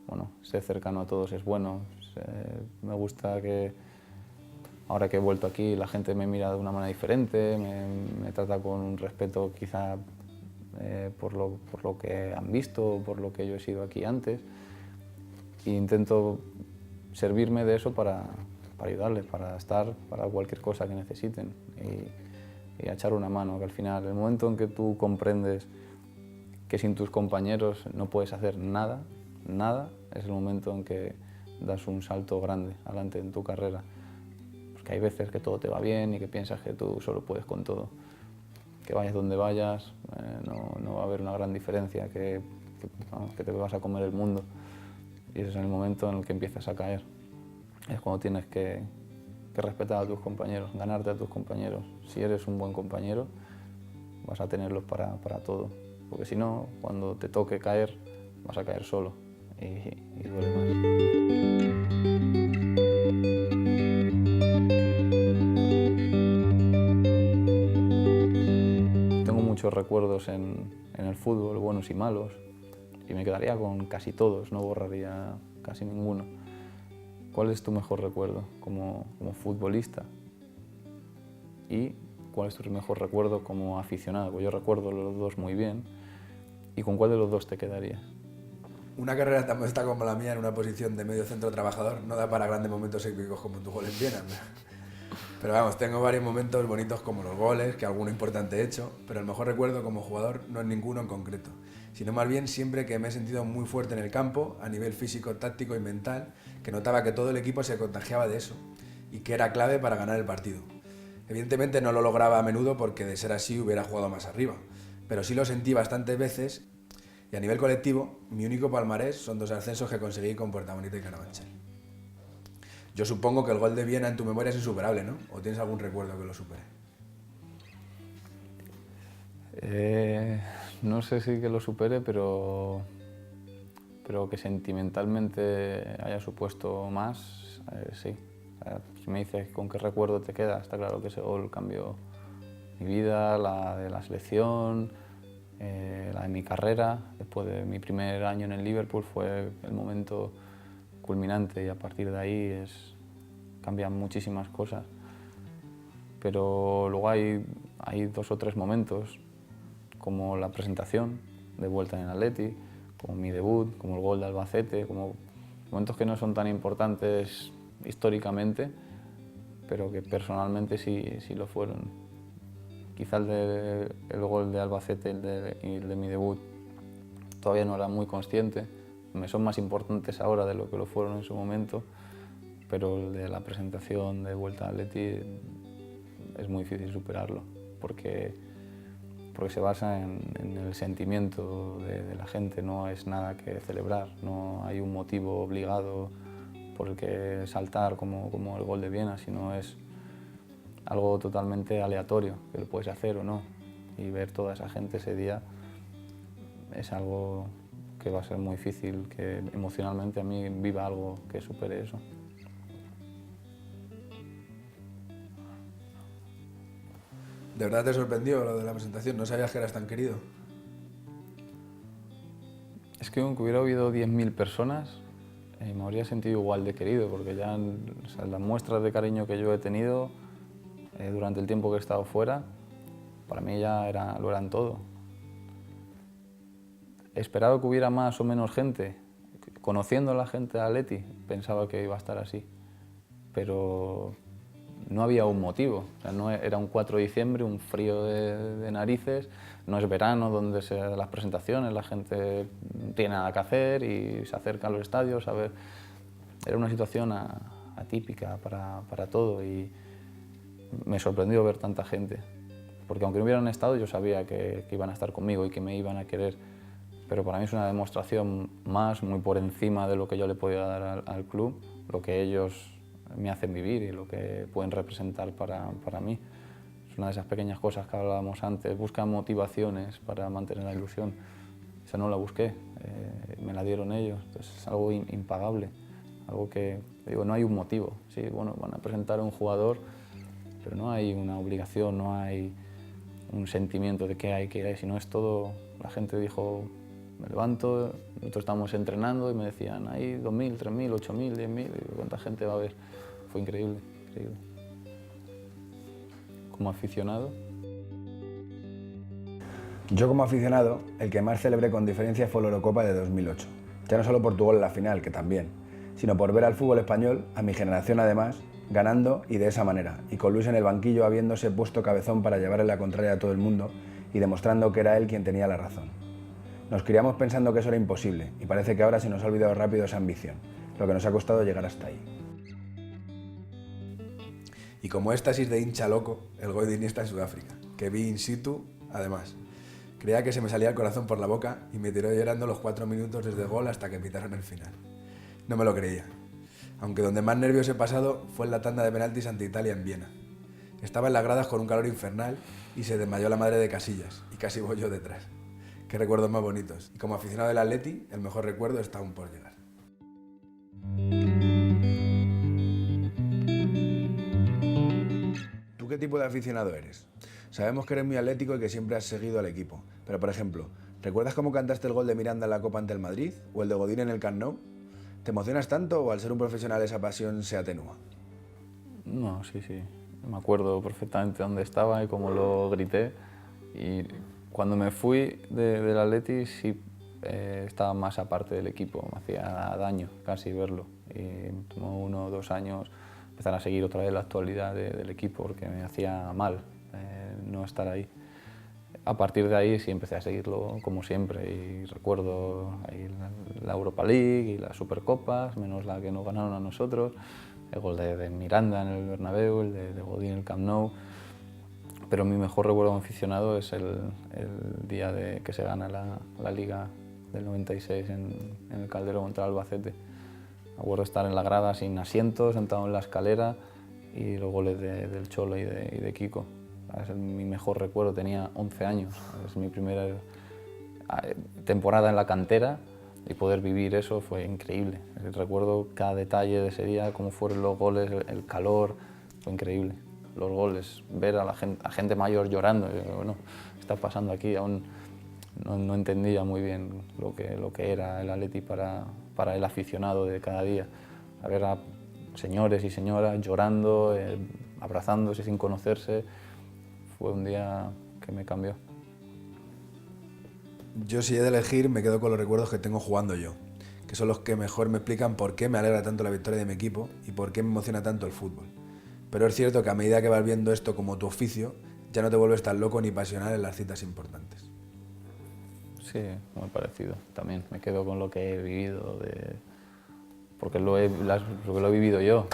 bueno, ser cercano a todos es bueno. Me gusta que ahora que he vuelto aquí la gente me mira de una manera diferente, me trata con un respeto quizá por lo que han visto, por lo que yo he sido aquí antes, e intento servirme de eso para ayudarles, para estar, para cualquier cosa que necesiten y a echar una mano, que al final, el momento en que tú comprendes que sin tus compañeros no puedes hacer nada, es el momento en que das un salto grande adelante en tu carrera, porque hay veces que todo te va bien y que piensas que tú solo puedes con todo. Que vayas donde vayas, no va a haber una gran diferencia, que te vas a comer el mundo. Y ese es el momento en el que empiezas a caer. Es cuando tienes que respetar a tus compañeros, ganarte a tus compañeros. Si eres un buen compañero, vas a tenerlos para todo. Porque si no, cuando te toque caer, vas a caer solo y duele más. Muchos recuerdos en el fútbol, buenos y malos, y me quedaría con casi todos, no borraría casi ninguno. ¿Cuál es tu mejor recuerdo como futbolista? ¿Y cuál es tu mejor recuerdo como aficionado? Pues yo recuerdo los dos muy bien. ¿Y con cuál de los dos te quedarías? Una carrera tan modesta como la mía en una posición de medio centro trabajador no da para grandes momentos épicos como tu gol en Viena. Pero vamos, tengo varios momentos bonitos como los goles, que alguno importante he hecho, pero el mejor recuerdo como jugador no es ninguno en concreto, sino más bien siempre que me he sentido muy fuerte en el campo, a nivel físico, táctico y mental, que notaba que todo el equipo se contagiaba de eso y que era clave para ganar el partido. Evidentemente no lo lograba a menudo porque de ser así hubiera jugado más arriba, pero sí lo sentí bastantes veces y a nivel colectivo, mi único palmarés son 2 ascensos que conseguí con Puerta Bonita y Carabanchel. Yo supongo que el gol de Viena en tu memoria es insuperable, ¿no? ¿O tienes algún recuerdo que lo supere? No sé si que lo supere, pero que sentimentalmente haya supuesto más, sí. O sea, si me dices con qué recuerdo te queda, está claro que ese gol cambió mi vida, la de la selección, la de mi carrera. Después de mi primer año en el Liverpool fue el momento culminante y a partir de ahí cambian muchísimas cosas. pero luego hay 2 o 3 momentos, como la presentación de vuelta en el Atleti, como mi debut, como el gol de Albacete, como momentos que no son tan importantes históricamente, pero que personalmente sí lo fueron. Quizá el gol de Albacete y el de mi debut todavía no era muy consciente, me son más importantes ahora de lo que lo fueron en su momento, pero el de la presentación de vuelta al Atleti es muy difícil superarlo, porque se basa en el sentimiento de la gente, no es nada que celebrar, no hay un motivo obligado por el que saltar como el gol de Viena, sino es algo totalmente aleatorio, que lo puedes hacer o no, y ver toda esa gente ese día es algo que va a ser muy difícil que emocionalmente a mí viva algo que supere eso. ¿De verdad te sorprendió lo de la presentación? ¿No sabías que eras tan querido? Es que aunque hubiera habido 10.000 personas, me habría sentido igual de querido, porque ya o sea, las muestras de cariño que yo he tenido durante el tiempo que he estado fuera, para mí ya lo eran todo. Esperaba que hubiera más o menos gente. Conociendo a la gente de Atleti, pensaba que iba a estar así, pero no había un motivo. O sea, no era un 4 de diciembre, un frío de narices, no es verano donde se dan las presentaciones, la gente no tiene nada que hacer y se acerca a los estadios a ver. Era una situación atípica para todo y me sorprendió ver tanta gente, porque aunque no hubieran estado yo sabía que iban a estar conmigo y que me iban a querer, pero para mí es una demostración más, muy por encima de lo que yo le podía dar al club, lo que ellos me hacen vivir y lo que pueden representar para mí. Es una de esas pequeñas cosas que hablábamos antes, buscan motivaciones para mantener la ilusión. Esa no la busqué, me la dieron ellos, entonces es algo impagable, algo que, digo, no hay un motivo. Sí, bueno, van a presentar a un jugador, pero no hay una obligación, no hay un sentimiento de que hay que ir, sino es todo. La gente dijo, me levanto, nosotros estábamos entrenando y me decían, hay 2.000, 3.000, 8.000, 10.000, ¿cuánta gente va a haber? Fue increíble, increíble. Como aficionado. Yo como aficionado, el que más celebré con diferencia fue la Eurocopa de 2008. Ya no solo por tu gol en la final, que también, sino por ver al fútbol español, a mi generación además, ganando y de esa manera, y con Luis en el banquillo habiéndose puesto cabezón para llevarle la contraria a todo el mundo y demostrando que era él quien tenía la razón. Nos criamos pensando que eso era imposible y parece que ahora se nos ha olvidado rápido esa ambición, lo que nos ha costado llegar hasta ahí. Y como éxtasis de hincha loco, el gol de Iniesta en Sudáfrica, que vi in situ, además. Creía que se me salía el corazón por la boca y me tiró llorando los 4 minutos desde el gol hasta que pitaron el final. No me lo creía. Aunque donde más nervios he pasado fue en la tanda de penaltis ante Italia en Viena. Estaba en las gradas con un calor infernal y se desmayó la madre de Casillas, y casi voy yo detrás. Qué recuerdos más bonitos. Y como aficionado del Atleti, el mejor recuerdo está aún por llegar. ¿Tú qué tipo de aficionado eres? Sabemos que eres muy atlético y que siempre has seguido al equipo, pero por ejemplo, ¿recuerdas cómo cantaste el gol de Miranda en la Copa ante el Madrid o el de Godín en el Camp Nou? ¿Te emocionas tanto o al ser un profesional esa pasión se atenúa? No, sí. Me acuerdo perfectamente dónde estaba y cómo lo grité. Y cuando me fui del Atleti sí estaba más aparte del equipo, me hacía daño casi verlo. Y me tomó 1 o 2 años empezar a seguir otra vez la actualidad del equipo porque me hacía mal no estar ahí. A partir de ahí sí empecé a seguirlo como siempre y recuerdo ahí la Europa League y las Supercopas, menos la que nos ganaron a nosotros, el gol de Miranda en el Bernabéu, el de Godín en el Camp Nou, pero mi mejor recuerdo como aficionado es el día que se gana la Liga del 96 en el Calderón contra el Albacete. Me acuerdo estar en la grada sin asientos, sentado en la escalera y los goles del Cholo y de Kiko. Es mi mejor recuerdo, tenía 11 años, es mi primera temporada en la cantera y poder vivir eso fue increíble. Recuerdo cada detalle de ese día, cómo fueron los goles, el calor, fue increíble. Los goles, ver a la gente mayor llorando, bueno, ¿qué está pasando aquí? Aún no entendía muy bien lo que era el Atleti para el aficionado de cada día. A ver a señores y señoras llorando, abrazándose sin conocerse. Fue un día que me cambió. Yo, si he de elegir, me quedo con los recuerdos que tengo jugando yo, que son los que mejor me explican por qué me alegra tanto la victoria de mi equipo y por qué me emociona tanto el fútbol. Pero es cierto que a medida que vas viendo esto como tu oficio, ya no te vuelves tan loco ni pasional en las citas importantes. Sí, muy parecido. También me quedo con lo que he vivido, porque lo he vivido yo.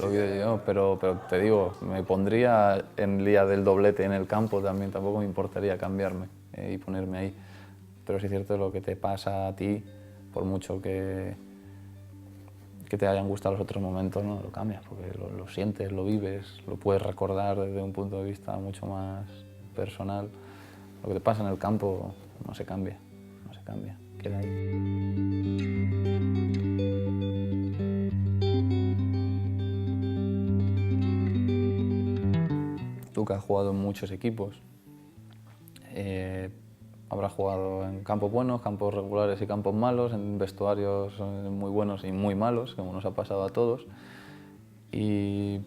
Lo he vivido yo, pero te digo, me pondría en el día del doblete en el campo también, tampoco me importaría cambiarme y ponerme ahí. Pero sí es cierto lo que te pasa a ti, por mucho que te hayan gustado los otros momentos, no lo cambias, porque lo sientes, lo vives, lo puedes recordar desde un punto de vista mucho más personal. Lo que te pasa en el campo no se cambia, queda ahí. Tú que has jugado en muchos equipos, habrás jugado en campos buenos, campos regulares y campos malos, en vestuarios muy buenos y muy malos, como nos ha pasado a todos. Y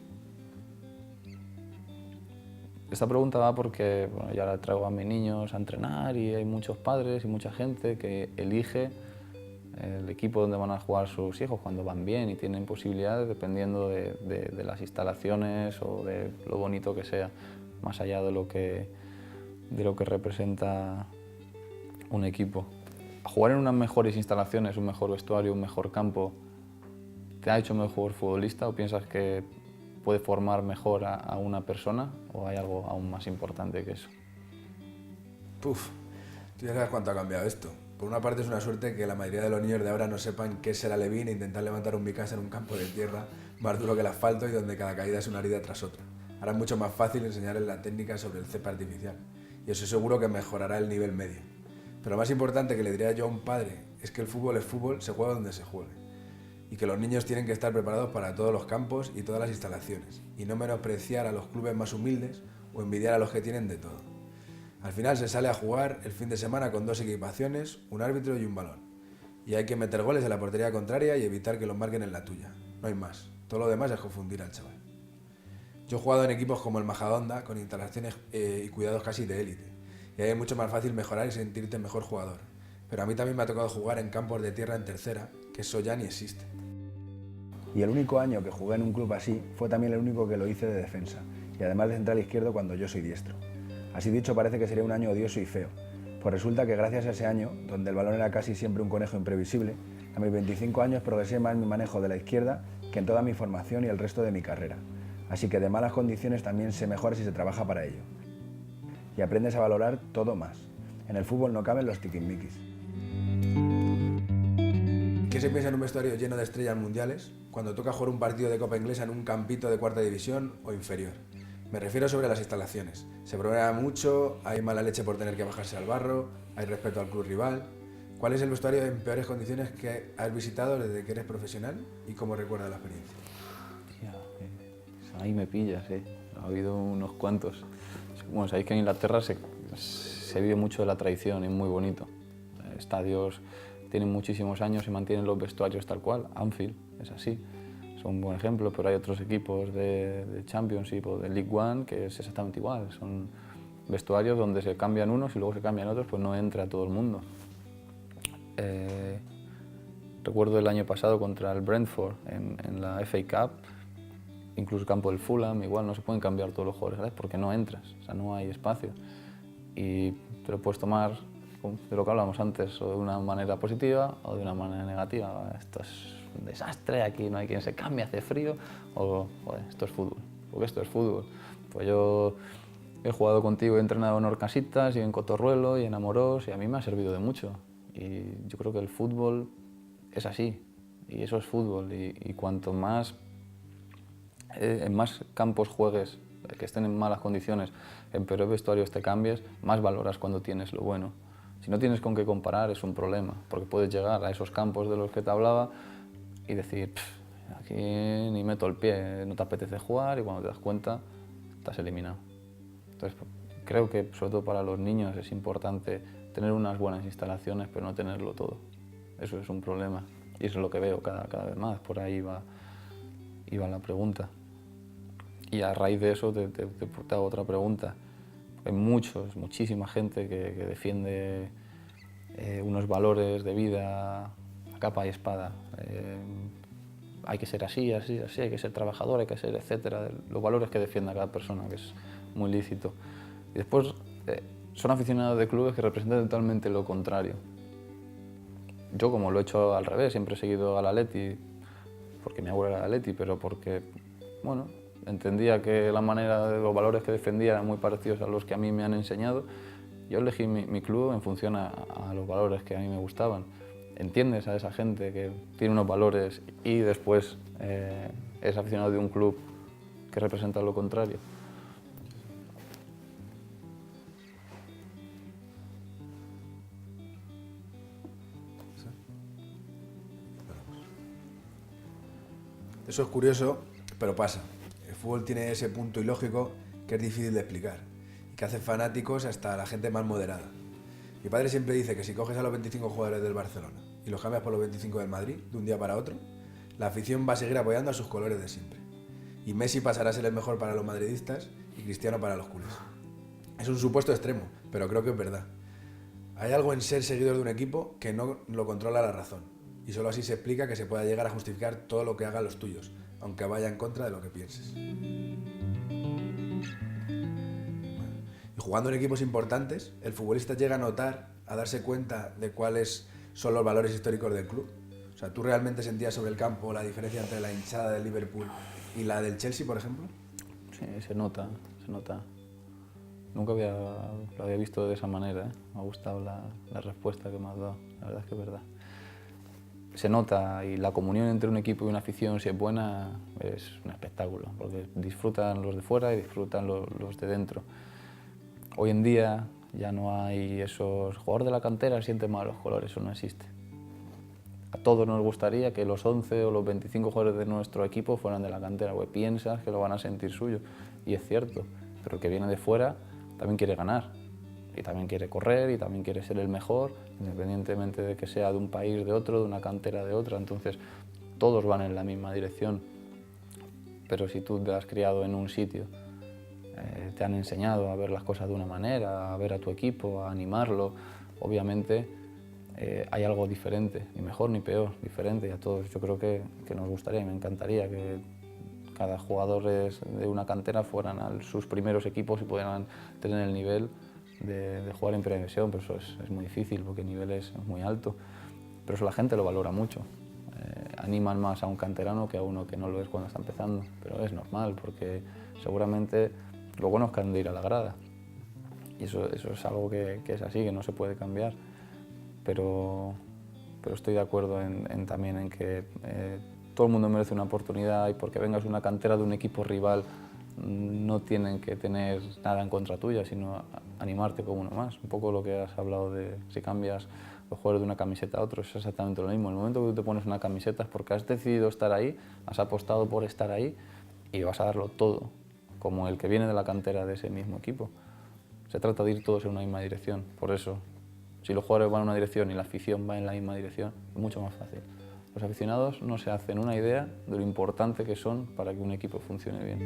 esta pregunta va porque bueno, ya la traigo a mis niños a entrenar y hay muchos padres y mucha gente que elige el equipo donde van a jugar sus hijos cuando van bien y tienen posibilidades dependiendo de las instalaciones o de lo bonito que sea, más allá de lo que representa un equipo. Jugar en unas mejores instalaciones, un mejor vestuario, un mejor campo, ¿te ha hecho mejor futbolista o piensas que puede formar mejor a una persona o hay algo aún más importante que eso? Puf, tú ya sabes cuánto ha cambiado esto. Por una parte es una suerte que la mayoría de los niños de ahora no sepan qué es el alevín e intentar levantar un bicasa en un campo de tierra más duro que el asfalto y donde cada caída es una herida tras otra. Ahora es mucho más fácil enseñarles la técnica sobre el césped artificial y eso seguro que mejorará el nivel medio. Pero lo más importante que le diría yo a un padre es que el fútbol es fútbol, se juega donde se juegue. Y que los niños tienen que estar preparados para todos los campos y todas las instalaciones. Y no menospreciar a los clubes más humildes o envidiar a los que tienen de todo. Al final se sale a jugar el fin de semana con 2 equipaciones, un árbitro y un balón. Y hay que meter goles en la portería contraria y evitar que los marquen en la tuya. No hay más. Todo lo demás es confundir al chaval. Yo he jugado en equipos como el Majadahonda con instalaciones y cuidados casi de élite. Y ahí es mucho más fácil mejorar y sentirte mejor jugador. Pero a mí también me ha tocado jugar en campos de tierra en tercera, que eso ya ni existe. Y el único año que jugué en un club así fue también el único que lo hice de defensa, y además de central izquierdo cuando yo soy diestro. Así dicho, parece que sería un año odioso y feo, pues resulta que gracias a ese año, donde el balón era casi siempre un conejo imprevisible, a mis 25 años progresé más en mi manejo de la izquierda que en toda mi formación y el resto de mi carrera. Así que de malas condiciones también se mejora si se trabaja para ello. Y aprendes a valorar todo más. En el fútbol no caben los tiquismiquis. ¿Qué se piensa en un vestuario lleno de estrellas mundiales cuando toca jugar un partido de Copa Inglesa en un campito de cuarta división o inferior? Me refiero sobre las instalaciones. Se bromea mucho, hay mala leche por tener que bajarse al barro, hay respeto al club rival. ¿Cuál es el vestuario en peores condiciones que has visitado desde que eres profesional y cómo recuerdas la experiencia? Ahí me pillas, ha habido unos cuantos. Bueno, sabéis que en Inglaterra se vive mucho de la tradición, es muy bonito. Estadios tienen muchísimos años y mantienen los vestuarios tal cual. Anfield es así, es un buen ejemplo, pero hay otros equipos de Championship o de League One que es exactamente igual. Son vestuarios donde se cambian unos y luego se cambian otros, pues no entra todo el mundo. Recuerdo el año pasado contra el Brentford en la FA Cup, incluso el campo del Fulham, igual no se pueden cambiar todos los jugadores, ¿sabes? Porque no entras, o sea, no hay espacio. Y te lo puedes tomar de lo que hablábamos antes, o de una manera positiva o de una manera negativa. Esto es un desastre, aquí no hay quien se cambie, hace frío, o joder, esto es fútbol, porque esto es fútbol. Pues yo he jugado contigo, he entrenado en Orcasitas y en Cotorruelo y en Amorós y a mí me ha servido de mucho. Y yo creo que el fútbol es así, y eso es fútbol, y cuanto más en más campos juegues, que estén en malas condiciones, en peores vestuarios te cambies, más valoras cuando tienes lo bueno. Si no tienes con qué comparar es un problema, porque puedes llegar a esos campos de los que te hablaba y decir, aquí ni meto el pie, no te apetece jugar y cuando te das cuenta estás eliminado. Entonces creo que sobre todo para los niños es importante tener unas buenas instalaciones pero no tenerlo todo. Eso es un problema y eso es lo que veo cada vez más, por ahí va la pregunta. Y a raíz de eso te hago otra pregunta. Hay muchísima gente que defiende unos valores de vida a capa y espada. Hay que ser así, hay que ser trabajador, hay que ser etcétera. Los valores que defienda cada persona, que es muy lícito. Y después son aficionados de clubes que representan totalmente lo contrario. Yo, como lo he hecho al revés, siempre he seguido al Atleti, porque mi abuelo era Atleti, pero porque, bueno, entendía que la manera de los valores que defendía eran muy parecidos a los que a mí me han enseñado. Yo elegí mi club en función a los valores que a mí me gustaban. Entiendes a esa gente que tiene unos valores y después es aficionado de un club que representa lo contrario. Eso es curioso, pero pasa. El fútbol tiene ese punto ilógico que es difícil de explicar y que hace fanáticos hasta a la gente más moderada. Mi padre siempre dice que si coges a los 25 jugadores del Barcelona y los cambias por los 25 del Madrid, de un día para otro, la afición va a seguir apoyando a sus colores de siempre. Y Messi pasará a ser el mejor para los madridistas y Cristiano para los culés. Es un supuesto extremo, pero creo que es verdad. Hay algo en ser seguidor de un equipo que no lo controla la razón. Y solo así se explica que se pueda llegar a justificar todo lo que hagan los tuyos, aunque vaya en contra de lo que pienses. Y jugando en equipos importantes, el futbolista llega a notar, a darse cuenta de cuáles son los valores históricos del club. O sea, ¿tú realmente sentías sobre el campo la diferencia entre la hinchada del Liverpool y la del Chelsea, por ejemplo? Sí, se nota. Nunca lo había visto de esa manera, ¿eh? Me ha gustado la respuesta que me has dado, la verdad es que es verdad. Se nota, y la comunión entre un equipo y una afición, si es buena, es un espectáculo, porque disfrutan los de fuera y disfrutan los de dentro. Hoy en día ya no hay esos jugadores de la cantera sienten mal los colores, eso no existe. A todos nos gustaría que los 11 o los 25 jugadores de nuestro equipo fueran de la cantera, porque piensas que lo van a sentir suyo, y es cierto, pero el que viene de fuera también quiere ganar, y también quiere correr, y también quiere ser el mejor, independientemente de que sea de un país, de otro, de una cantera, de otra. Entonces, todos van en la misma dirección. Pero si tú te has criado en un sitio, te han enseñado a ver las cosas de una manera, a ver a tu equipo, a animarlo, obviamente hay algo diferente, ni mejor ni peor, diferente. Y a todos yo creo que nos gustaría y me encantaría que cada jugador de una cantera fueran a sus primeros equipos y pudieran tener el nivel de jugar en primera división, pero eso es muy difícil porque el nivel es muy alto. Pero eso la gente lo valora mucho. Animan más a un canterano que a uno que no lo es cuando está empezando, pero es normal porque seguramente lo bueno es que han de ir a la grada. Y eso es algo que es así, que no se puede cambiar. Pero estoy de acuerdo también en que todo el mundo merece una oportunidad y porque vengas de una cantera de un equipo rival no tienen que tener nada en contra tuya, sino animarte como uno más. Un poco lo que has hablado de si cambias los jugadores de una camiseta a otro, es exactamente lo mismo. En el momento que tú te pones una camiseta es porque has decidido estar ahí, has apostado por estar ahí y vas a darlo todo, como el que viene de la cantera de ese mismo equipo. Se trata de ir todos en una misma dirección, por eso, si los jugadores van en una dirección y la afición va en la misma dirección, es mucho más fácil. Los aficionados no se hacen una idea de lo importante que son para que un equipo funcione bien.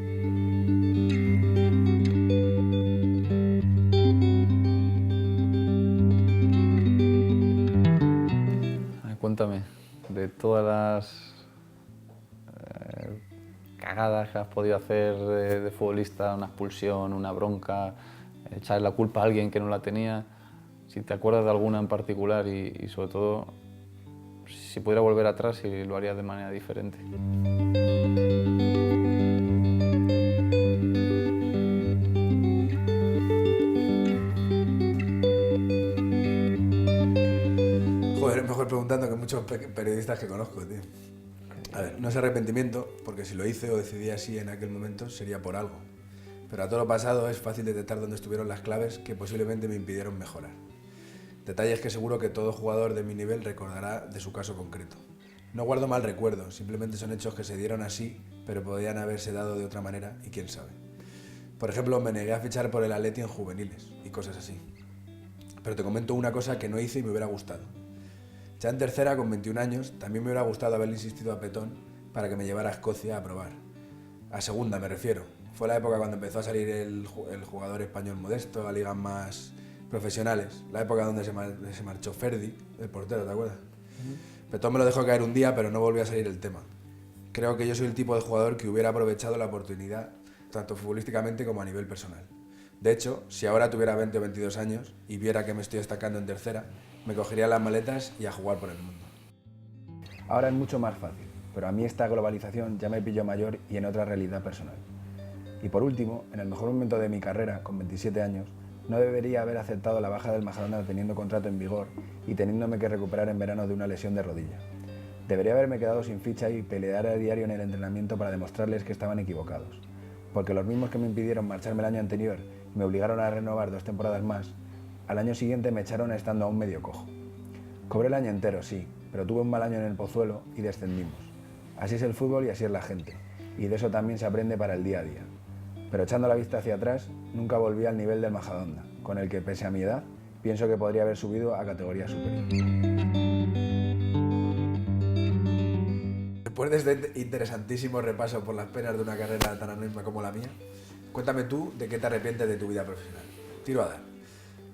Cuéntame, de todas las cagadas que has podido hacer de futbolista, una expulsión, una bronca, echar la culpa a alguien que no la tenía, si te acuerdas de alguna en particular y sobre todo, si pudiera volver atrás, si lo harías de manera diferente. Joder, es mejor preguntando que muchos periodistas que conozco, tío. A ver, no es arrepentimiento, porque si lo hice o decidí así en aquel momento sería por algo. Pero a todo lo pasado es fácil detectar dónde estuvieron las claves que posiblemente me impidieron mejorar. Detalles que seguro que todo jugador de mi nivel recordará de su caso concreto. No guardo mal recuerdo, simplemente son hechos que se dieron así, pero podían haberse dado de otra manera y quién sabe. Por ejemplo, me negué a fichar por el Atleti en juveniles y cosas así. Pero te comento una cosa que no hice y me hubiera gustado. Ya en tercera, con 21 años, también me hubiera gustado haberle insistido a Petón para que me llevara a Escocia a probar. A segunda me refiero, Fue la época cuando empezó a salir el jugador español modesto a ligas más profesionales. La época donde se marchó Ferdi, el portero, ¿te acuerdas? Petón me lo dejó caer un día, pero no volvió a salir el tema. Creo que yo soy el tipo de jugador que hubiera aprovechado la oportunidad, tanto futbolísticamente como a nivel personal. De hecho, si ahora tuviera 20 o 22 años y viera que me estoy destacando en tercera, me cogería las maletas y a jugar por el mundo. Ahora es mucho más fácil, pero a mí esta globalización ya me pilló mayor y en otra realidad personal. Y por último, en el mejor momento de mi carrera, con 27 años, no debería haber aceptado la baja del Majadahonda teniendo contrato en vigor y teniéndome que recuperar en verano de una lesión de rodilla. Debería haberme quedado sin ficha y pelear a diario en el entrenamiento para demostrarles que estaban equivocados. Porque los mismos que me impidieron marcharme el año anterior y me obligaron a renovar 2 temporadas más, al año siguiente me echaron estando aún medio cojo. Cobré el año entero, sí, pero tuve un mal año en el Pozuelo y descendimos. Así es el fútbol y así es la gente, y de eso también se aprende para el día a día. Pero echando la vista hacia atrás, nunca volví al nivel del Majadahonda, con el que, pese a mi edad, pienso que podría haber subido a categoría superior. Después de este interesantísimo repaso por las penas de una carrera tan anónima como la mía, cuéntame tú de qué te arrepientes de tu vida profesional. Tiro a dar.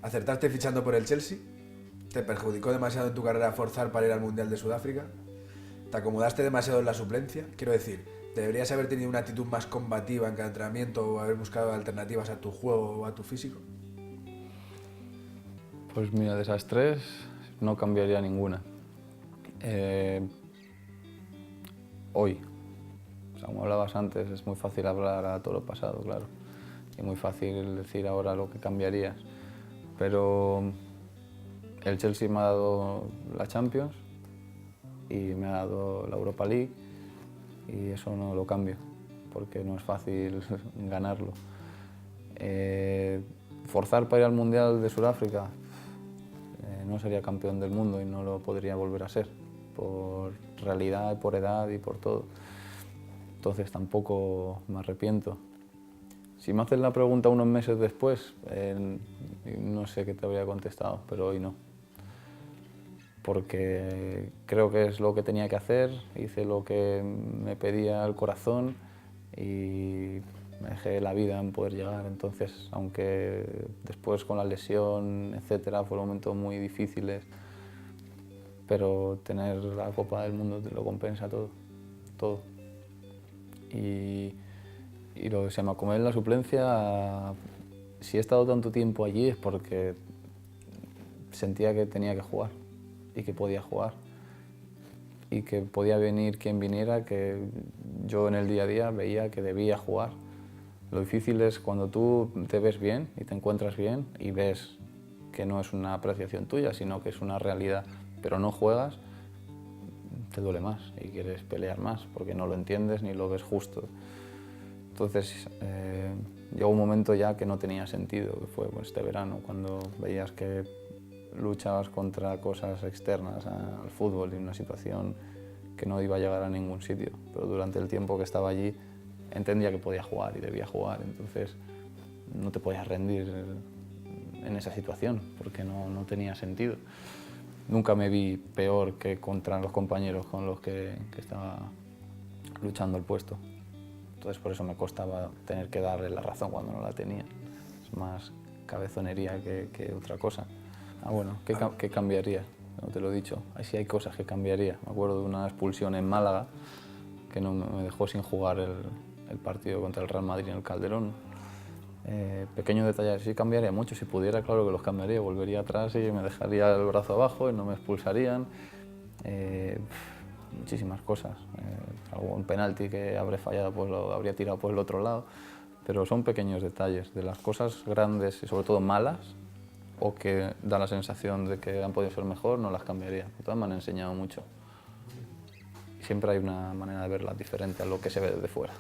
¿Acertaste fichando por el Chelsea? ¿Te perjudicó demasiado en tu carrera forzar para ir al Mundial de Sudáfrica? ¿Te acomodaste demasiado en la suplencia? Quiero decir, ¿deberías haber tenido una actitud más combativa en cada entrenamiento o haber buscado alternativas a tu juego o a tu físico? Pues mira, de esas tres no cambiaría ninguna. Hoy, o sea, como hablabas antes, es muy fácil hablar a todo lo pasado, claro, y muy fácil decir ahora lo que cambiarías, pero el Chelsea me ha dado la Champions y me ha dado la Europa League y eso no lo cambio, porque no es fácil ganarlo. Forzar para ir al Mundial de Sudáfrica, no sería campeón del mundo y no lo podría volver a ser, por realidad, por edad y por todo. Entonces tampoco me arrepiento. Si me haces la pregunta unos meses después, no sé qué te habría contestado, pero hoy no. Porque creo que es lo que tenía que hacer, hice lo que me pedía el corazón y me dejé la vida en poder llegar. Entonces, aunque después con la lesión, etcétera, fueron momentos muy difíciles, pero tener la Copa del Mundo te lo compensa todo, todo. Y lo que se me acomodó en la suplencia, si he estado tanto tiempo allí es porque sentía que tenía que jugar y que podía jugar y que podía venir quien viniera, que yo en el día a día veía que debía jugar. Lo difícil es cuando tú te ves bien y te encuentras bien y ves que no es una apreciación tuya, sino que es una realidad, pero no juegas, te duele más y quieres pelear más porque no lo entiendes ni lo ves justo. Entonces llegó un momento ya que no tenía sentido, que fue este verano, cuando veías que luchabas contra cosas externas al fútbol y una situación que no iba a llegar a ningún sitio. Pero durante el tiempo que estaba allí entendía que podía jugar y debía jugar, entonces no te podías rendir en esa situación porque no tenía sentido. Nunca me vi peor que contra los compañeros con los que estaba luchando el puesto. Entonces por eso me costaba tener que darle la razón cuando no la tenía. Es más cabezonería que otra cosa. Bueno, ¿qué cambiaría? No te lo he dicho. Ahí sí hay cosas que cambiaría. Me acuerdo de una expulsión en Málaga que no me dejó sin jugar el partido contra el Real Madrid en el Calderón. Pequeños detalles, sí cambiaría mucho. Si pudiera, claro que los cambiaría. Volvería atrás y me dejaría el brazo abajo y no me expulsarían. Muchísimas cosas. Algún penalti que habré fallado, pues lo habría tirado por el otro lado. Pero son pequeños detalles. De las cosas grandes y sobre todo malas, o que da la sensación de que han podido ser mejor, no las cambiaría. Todas me han enseñado mucho. Y siempre hay una manera de verlas diferente a lo que se ve desde fuera.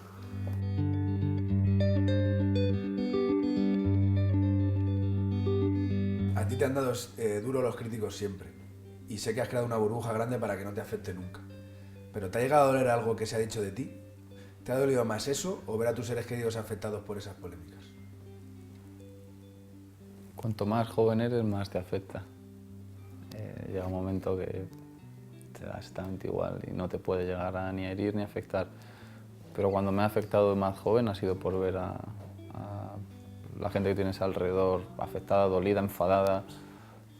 A ti te han dado duro los críticos siempre. Y sé que has creado una burbuja grande para que no te afecte nunca. Pero ¿te ha llegado a doler algo que se ha dicho de ti? ¿Te ha dolido más eso o ver a tus seres queridos afectados por esas polémicas? Cuanto más joven eres, más te afecta. Llega un momento que te da exactamente igual y no te puede llegar a ni herir ni afectar. pero cuando me ha afectado más joven ha sido por ver a la gente que tienes alrededor afectada, dolida, enfadada,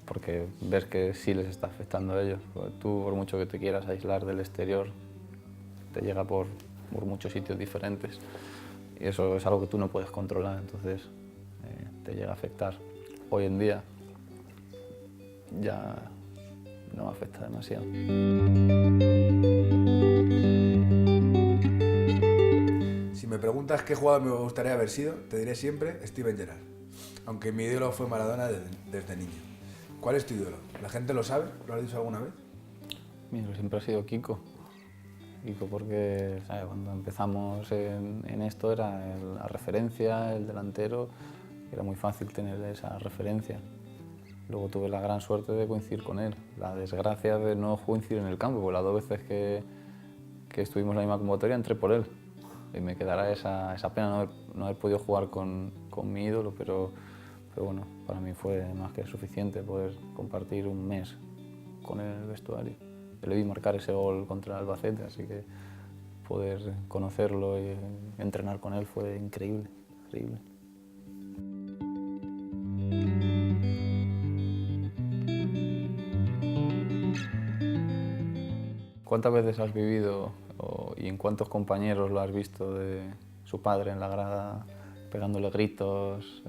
porque ves que sí les está afectando a ellos. Porque tú, por mucho que te quieras aislar del exterior, te llega por muchos sitios diferentes y eso es algo que tú no puedes controlar, entonces te llega a afectar. Hoy en día ya no me afecta demasiado. Si me preguntas qué jugador me gustaría haber sido, te diré siempre Steven Gerrard, aunque mi ídolo fue Maradona desde niño. ¿Cuál es tu ídolo? ¿La gente lo sabe? ¿Lo has dicho alguna vez? Mi ídolo siempre ha sido Kiko. Kiko porque, ¿sabes? Cuando empezamos en esto era la referencia, el delantero, era muy fácil tener esa referencia. Luego tuve la gran suerte de coincidir con él, la desgracia de no coincidir en el campo, porque las 2 veces que estuvimos en la misma convocatoria entré por él. Y me quedará esa pena no haber podido jugar con mi ídolo, pero bueno, para mí fue más que suficiente poder compartir un mes con él en el vestuario. Yo le vi marcar ese gol contra el Albacete, así que poder conocerlo y entrenar con él fue increíble, increíble. ¿Cuántas veces has vivido y en cuántos compañeros lo has visto de su padre en la grada pegándole gritos?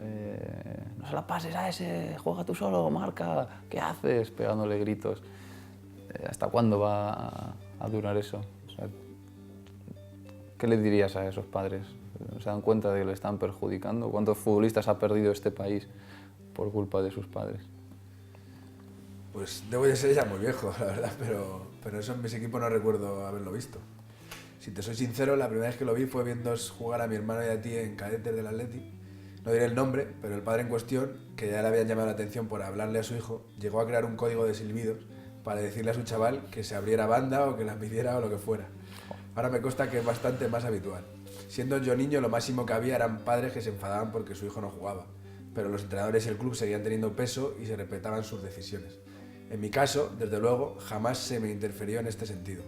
No se la pases a ese, juega tú solo, marca, ¿qué haces? Pegándole gritos. ¿Hasta cuándo va a durar eso? O sea, ¿qué le dirías a esos padres? ¿Se dan cuenta de que le están perjudicando? ¿Cuántos futbolistas ha perdido este país por culpa de sus padres? Pues debo de ser ya muy viejo, la verdad, pero eso en mis equipos no recuerdo haberlo visto. Si te soy sincero, la primera vez que lo vi fue viendo jugar a mi hermano y a ti en cadetes del Atleti. No diré el nombre, pero el padre en cuestión, que ya le habían llamado la atención por hablarle a su hijo, llegó a crear un código de silbidos para decirle a su chaval que se abriera banda o que la pidiera o lo que fuera. Ahora me consta que es bastante más habitual. Siendo yo niño, lo máximo que había eran padres que se enfadaban porque su hijo no jugaba, pero los entrenadores y el club seguían teniendo peso y se respetaban sus decisiones. En mi caso, desde luego, jamás se me interfirió en este sentido.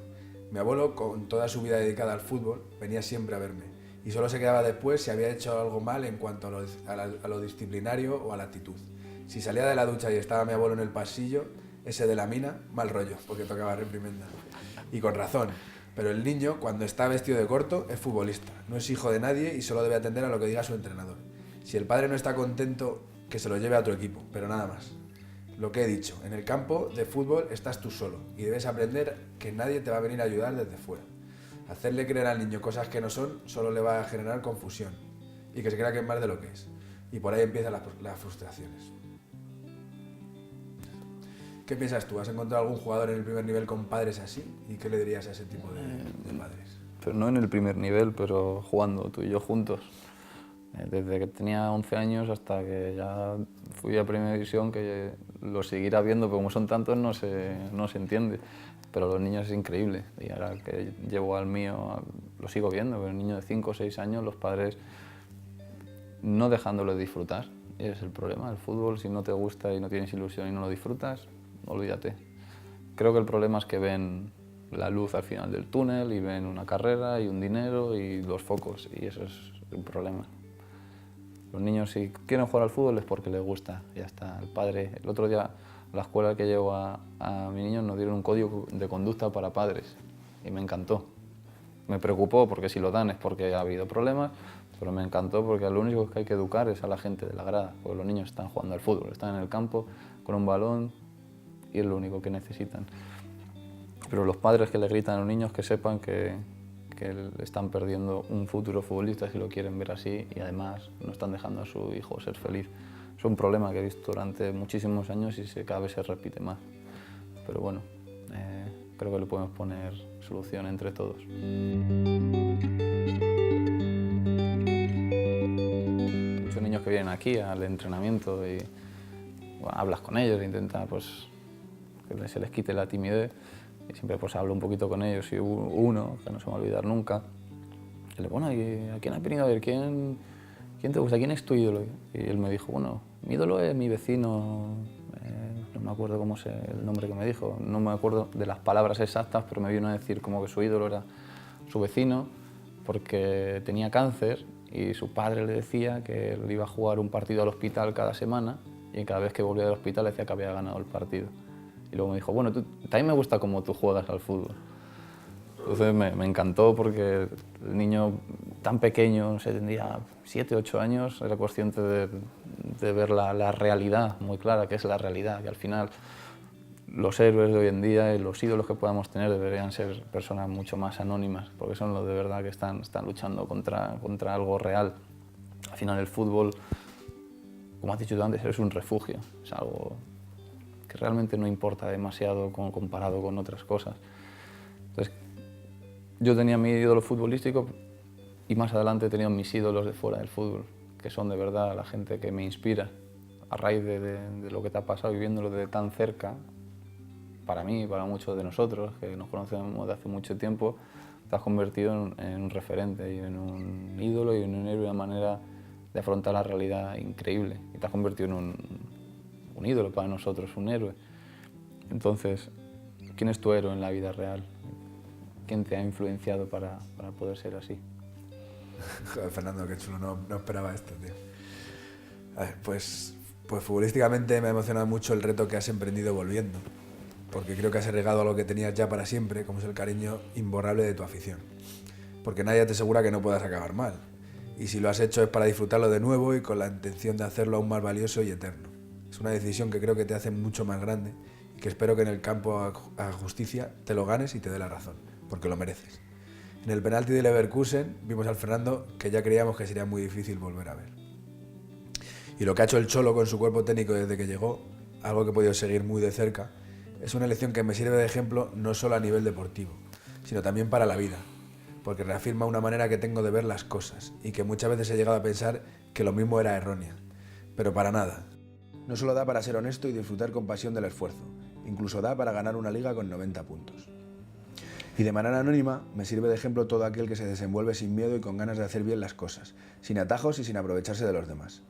Mi abuelo, con toda su vida dedicada al fútbol, venía siempre a verme y solo se quedaba después si había hecho algo mal en cuanto a lo disciplinario o a la actitud. Si salía de la ducha y estaba mi abuelo en el pasillo, ese de la mina, mal rollo, porque tocaba reprimenda. Y con razón, pero el niño, cuando está vestido de corto, es futbolista, no es hijo de nadie y solo debe atender a lo que diga su entrenador. Si el padre no está contento, que se lo lleve a otro equipo, pero nada más. Lo que he dicho, en el campo de fútbol estás tú solo y debes aprender que nadie te va a venir a ayudar desde fuera. Hacerle creer al niño cosas que no son solo le va a generar confusión y que se crea que es más de lo que es. Y por ahí empiezan las frustraciones. ¿Qué piensas tú? ¿Has encontrado algún jugador en el primer nivel con padres así? ¿Y qué le dirías a ese tipo de padres? Pero no en el primer nivel, pero jugando tú y yo juntos. Desde que tenía 11 años hasta que ya fui a Primera División, que lo seguirá viendo, pero como son tantos no se entiende. Pero los niños es increíble y ahora que llevo al mío lo sigo viendo, pero un niño de 5 o 6 años, los padres no dejándolo disfrutar. Y ese es el problema del fútbol, si no te gusta y no tienes ilusión y no lo disfrutas, olvídate. Creo que el problema es que ven la luz al final del túnel y ven una carrera y un dinero y los focos y eso es un problema. Los niños si quieren jugar al fútbol es porque les gusta, ya está. El padre, el otro día a la escuela que llevo a mi niño nos dieron un código de conducta para padres y me encantó. Me preocupó porque si lo dan es porque ha habido problemas, pero me encantó porque lo único que hay que educar es a la gente de la grada, porque los niños están jugando al fútbol, están en el campo con un balón y es lo único que necesitan. Pero los padres que le gritan a los niños que sepan que están perdiendo un futuro futbolista si lo quieren ver así y además no están dejando a su hijo ser feliz. Es un problema que he visto durante muchísimos años y cada vez se repite más. Pero bueno, creo que le podemos poner solución entre todos. Muchos niños que vienen aquí al entrenamiento y bueno, hablas con ellos e intentas pues, que se les quite la timidez. Y siempre pues hablo un poquito con ellos y uno, que no se me va a olvidar nunca, y le digo, bueno, ¿a quién has venido a ver? ¿Quién te gusta? ¿Quién es tu ídolo? Y él me dijo, bueno, mi ídolo es mi vecino, no me acuerdo cómo es el nombre que me dijo, no me acuerdo de las palabras exactas, pero me vino a decir como que su ídolo era su vecino, porque tenía cáncer y su padre le decía que él iba a jugar un partido al hospital cada semana y cada vez que volvía del hospital decía que había ganado el partido. Y luego me dijo, bueno, también me gusta cómo tú juegas al fútbol. Entonces me encantó porque el niño tan pequeño, no sé, tendría 7, 8 años, era consciente de ver la realidad muy clara, que es la realidad, que al final los héroes de hoy en día y los ídolos que podamos tener deberían ser personas mucho más anónimas, porque son los de verdad que están luchando contra algo real. Al final el fútbol, como has dicho tú antes, es un refugio, es algo que realmente no importa demasiado comparado con otras cosas. Entonces, yo tenía mi ídolo futbolístico y más adelante he tenido mis ídolos de fuera del fútbol, que son de verdad la gente que me inspira. A raíz de lo que te ha pasado viviéndolo de tan cerca, para mí y para muchos de nosotros, que nos conocemos de hace mucho tiempo, te has convertido en un referente y en un ídolo y en un héroe, de una manera de afrontar la realidad increíble. Y te has convertido en un ídolo para nosotros, un héroe. Entonces, ¿quién es tu héroe en la vida real? ¿Quién te ha influenciado para poder ser así? Joder, Fernando, qué chulo, no esperaba esto, tío. A ver, pues futbolísticamente me ha emocionado mucho el reto que has emprendido volviendo, porque creo que has regado algo que tenías ya para siempre, como es el cariño imborrable de tu afición. Porque nadie te asegura que no puedas acabar mal, y si lo has hecho es para disfrutarlo de nuevo y con la intención de hacerlo aún más valioso y eterno. Es una decisión que creo que te hace mucho más grande y que espero que en el campo a justicia te lo ganes y te dé la razón, porque lo mereces. En el penalti de Leverkusen vimos al Fernando que ya creíamos que sería muy difícil volver a ver. Y lo que ha hecho el Cholo con su cuerpo técnico desde que llegó, algo que he podido seguir muy de cerca, es una lección que me sirve de ejemplo no solo a nivel deportivo, sino también para la vida, porque reafirma una manera que tengo de ver las cosas y que muchas veces he llegado a pensar que lo mismo era errónea, pero para nada. No solo da para ser honesto y disfrutar con pasión del esfuerzo, incluso da para ganar una liga con 90 puntos. Y de manera anónima me sirve de ejemplo todo aquel que se desenvuelve sin miedo y con ganas de hacer bien las cosas, sin atajos y sin aprovecharse de los demás.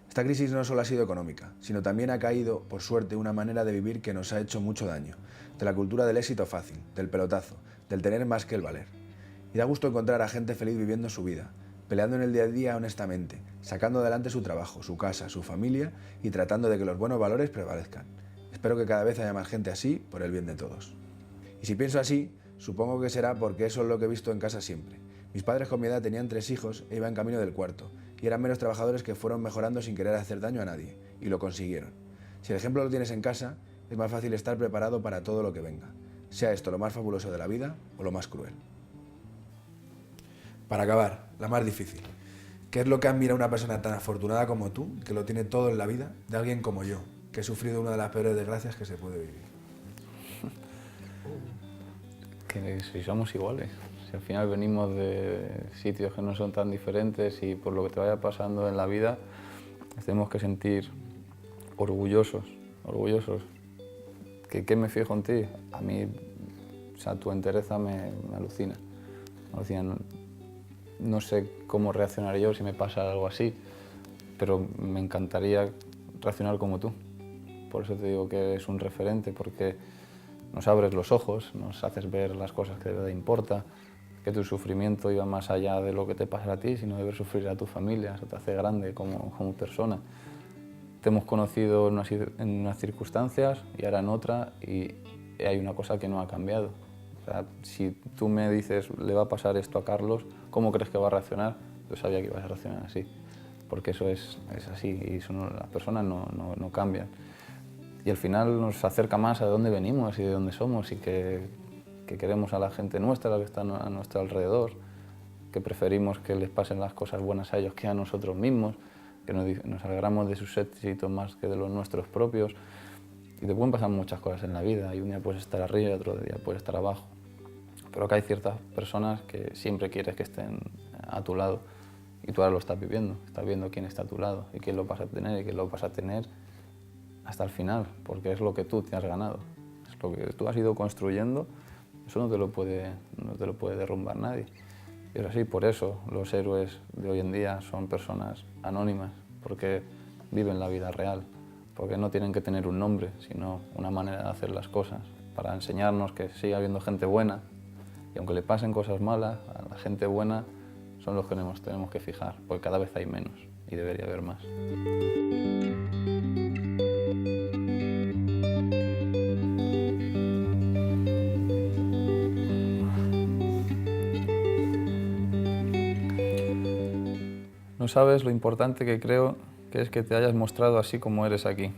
Esta crisis no solo ha sido económica, sino también ha caído, por suerte, una manera de vivir que nos ha hecho mucho daño, de la cultura del éxito fácil, del pelotazo, del tener más que el valer. Y da gusto encontrar a gente feliz viviendo su vida, peleando en el día a día honestamente, sacando adelante su trabajo, su casa, su familia y tratando de que los buenos valores prevalezcan. Espero que cada vez haya más gente así, por el bien de todos. Y si pienso así, supongo que será porque eso es lo que he visto en casa siempre. Mis padres con mi edad tenían 3 hijos e iban camino del cuarto, y eran menos trabajadores que fueron mejorando sin querer hacer daño a nadie, y lo consiguieron. Si el ejemplo lo tienes en casa, es más fácil estar preparado para todo lo que venga, sea esto lo más fabuloso de la vida o lo más cruel. Para acabar, la más difícil. ¿Qué es lo que admira a una persona tan afortunada como tú, que lo tiene todo en la vida, de alguien como yo, que he sufrido una de las peores desgracias que se puede vivir? Que si somos iguales, si al final venimos de sitios que no son tan diferentes y por lo que te vaya pasando en la vida, nos tenemos que sentir orgullosos. ¿Qué me fijo en ti? A mí, o sea, tu entereza me alucina. No sé cómo reaccionar yo si me pasa algo así, pero me encantaría reaccionar como tú. Por eso te digo que eres un referente, porque nos abres los ojos, nos haces ver las cosas que de verdad importa, que tu sufrimiento iba más allá de lo que te pasa a ti, sino de ver sufrir a tu familia, eso te hace grande como persona. Te hemos conocido en unas circunstancias y ahora en otra, y hay una cosa que no ha cambiado. O sea, si tú me dices, le va a pasar esto a Carlos, ¿cómo crees que va a reaccionar? Yo sabía que ibas a reaccionar así, porque eso es así, y las personas no cambian. Y al final nos acerca más a dónde venimos y de dónde somos, y que queremos a la gente nuestra, la que está a nuestro alrededor, que preferimos que les pasen las cosas buenas a ellos que a nosotros mismos, que nos alegramos de sus éxitos más que de los nuestros propios. Y te pueden pasar muchas cosas en la vida, y un día puedes estar arriba y otro día puedes estar abajo. Pero que hay ciertas personas que siempre quieres que estén a tu lado, y tú ahora lo estás viendo quién está a tu lado y quién lo vas a tener y quién lo vas a tener hasta el final, porque es lo que tú te has ganado, es lo que tú has ido construyendo, eso no te lo puede derrumbar nadie. Y es así, por eso los héroes de hoy en día son personas anónimas, porque viven la vida real, porque no tienen que tener un nombre, sino una manera de hacer las cosas, para enseñarnos que sigue habiendo gente buena, y aunque le pasen cosas malas, a la gente buena son los que tenemos que fijar, porque cada vez hay menos y debería haber más. No sabes lo importante que creo que es que te hayas mostrado así como eres aquí,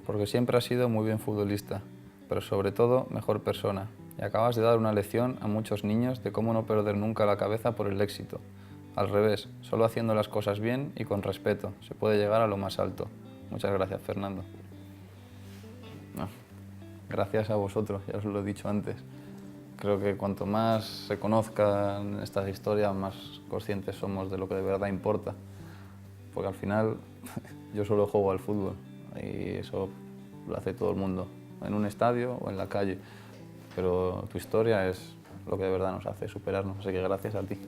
porque siempre has sido muy bien futbolista, pero sobre todo mejor persona, y acabas de dar una lección a muchos niños de cómo no perder nunca la cabeza por el éxito. Al revés, solo haciendo las cosas bien y con respeto se puede llegar a lo más alto. Muchas gracias, Fernando. No, gracias a vosotros, ya os lo he dicho antes. Creo que cuanto más se conozcan estas historias, más conscientes somos de lo que de verdad importa. Porque al final yo solo juego al fútbol y eso lo hace todo el mundo, en un estadio o en la calle. Pero tu historia es lo que de verdad nos hace superarnos, así que gracias a ti.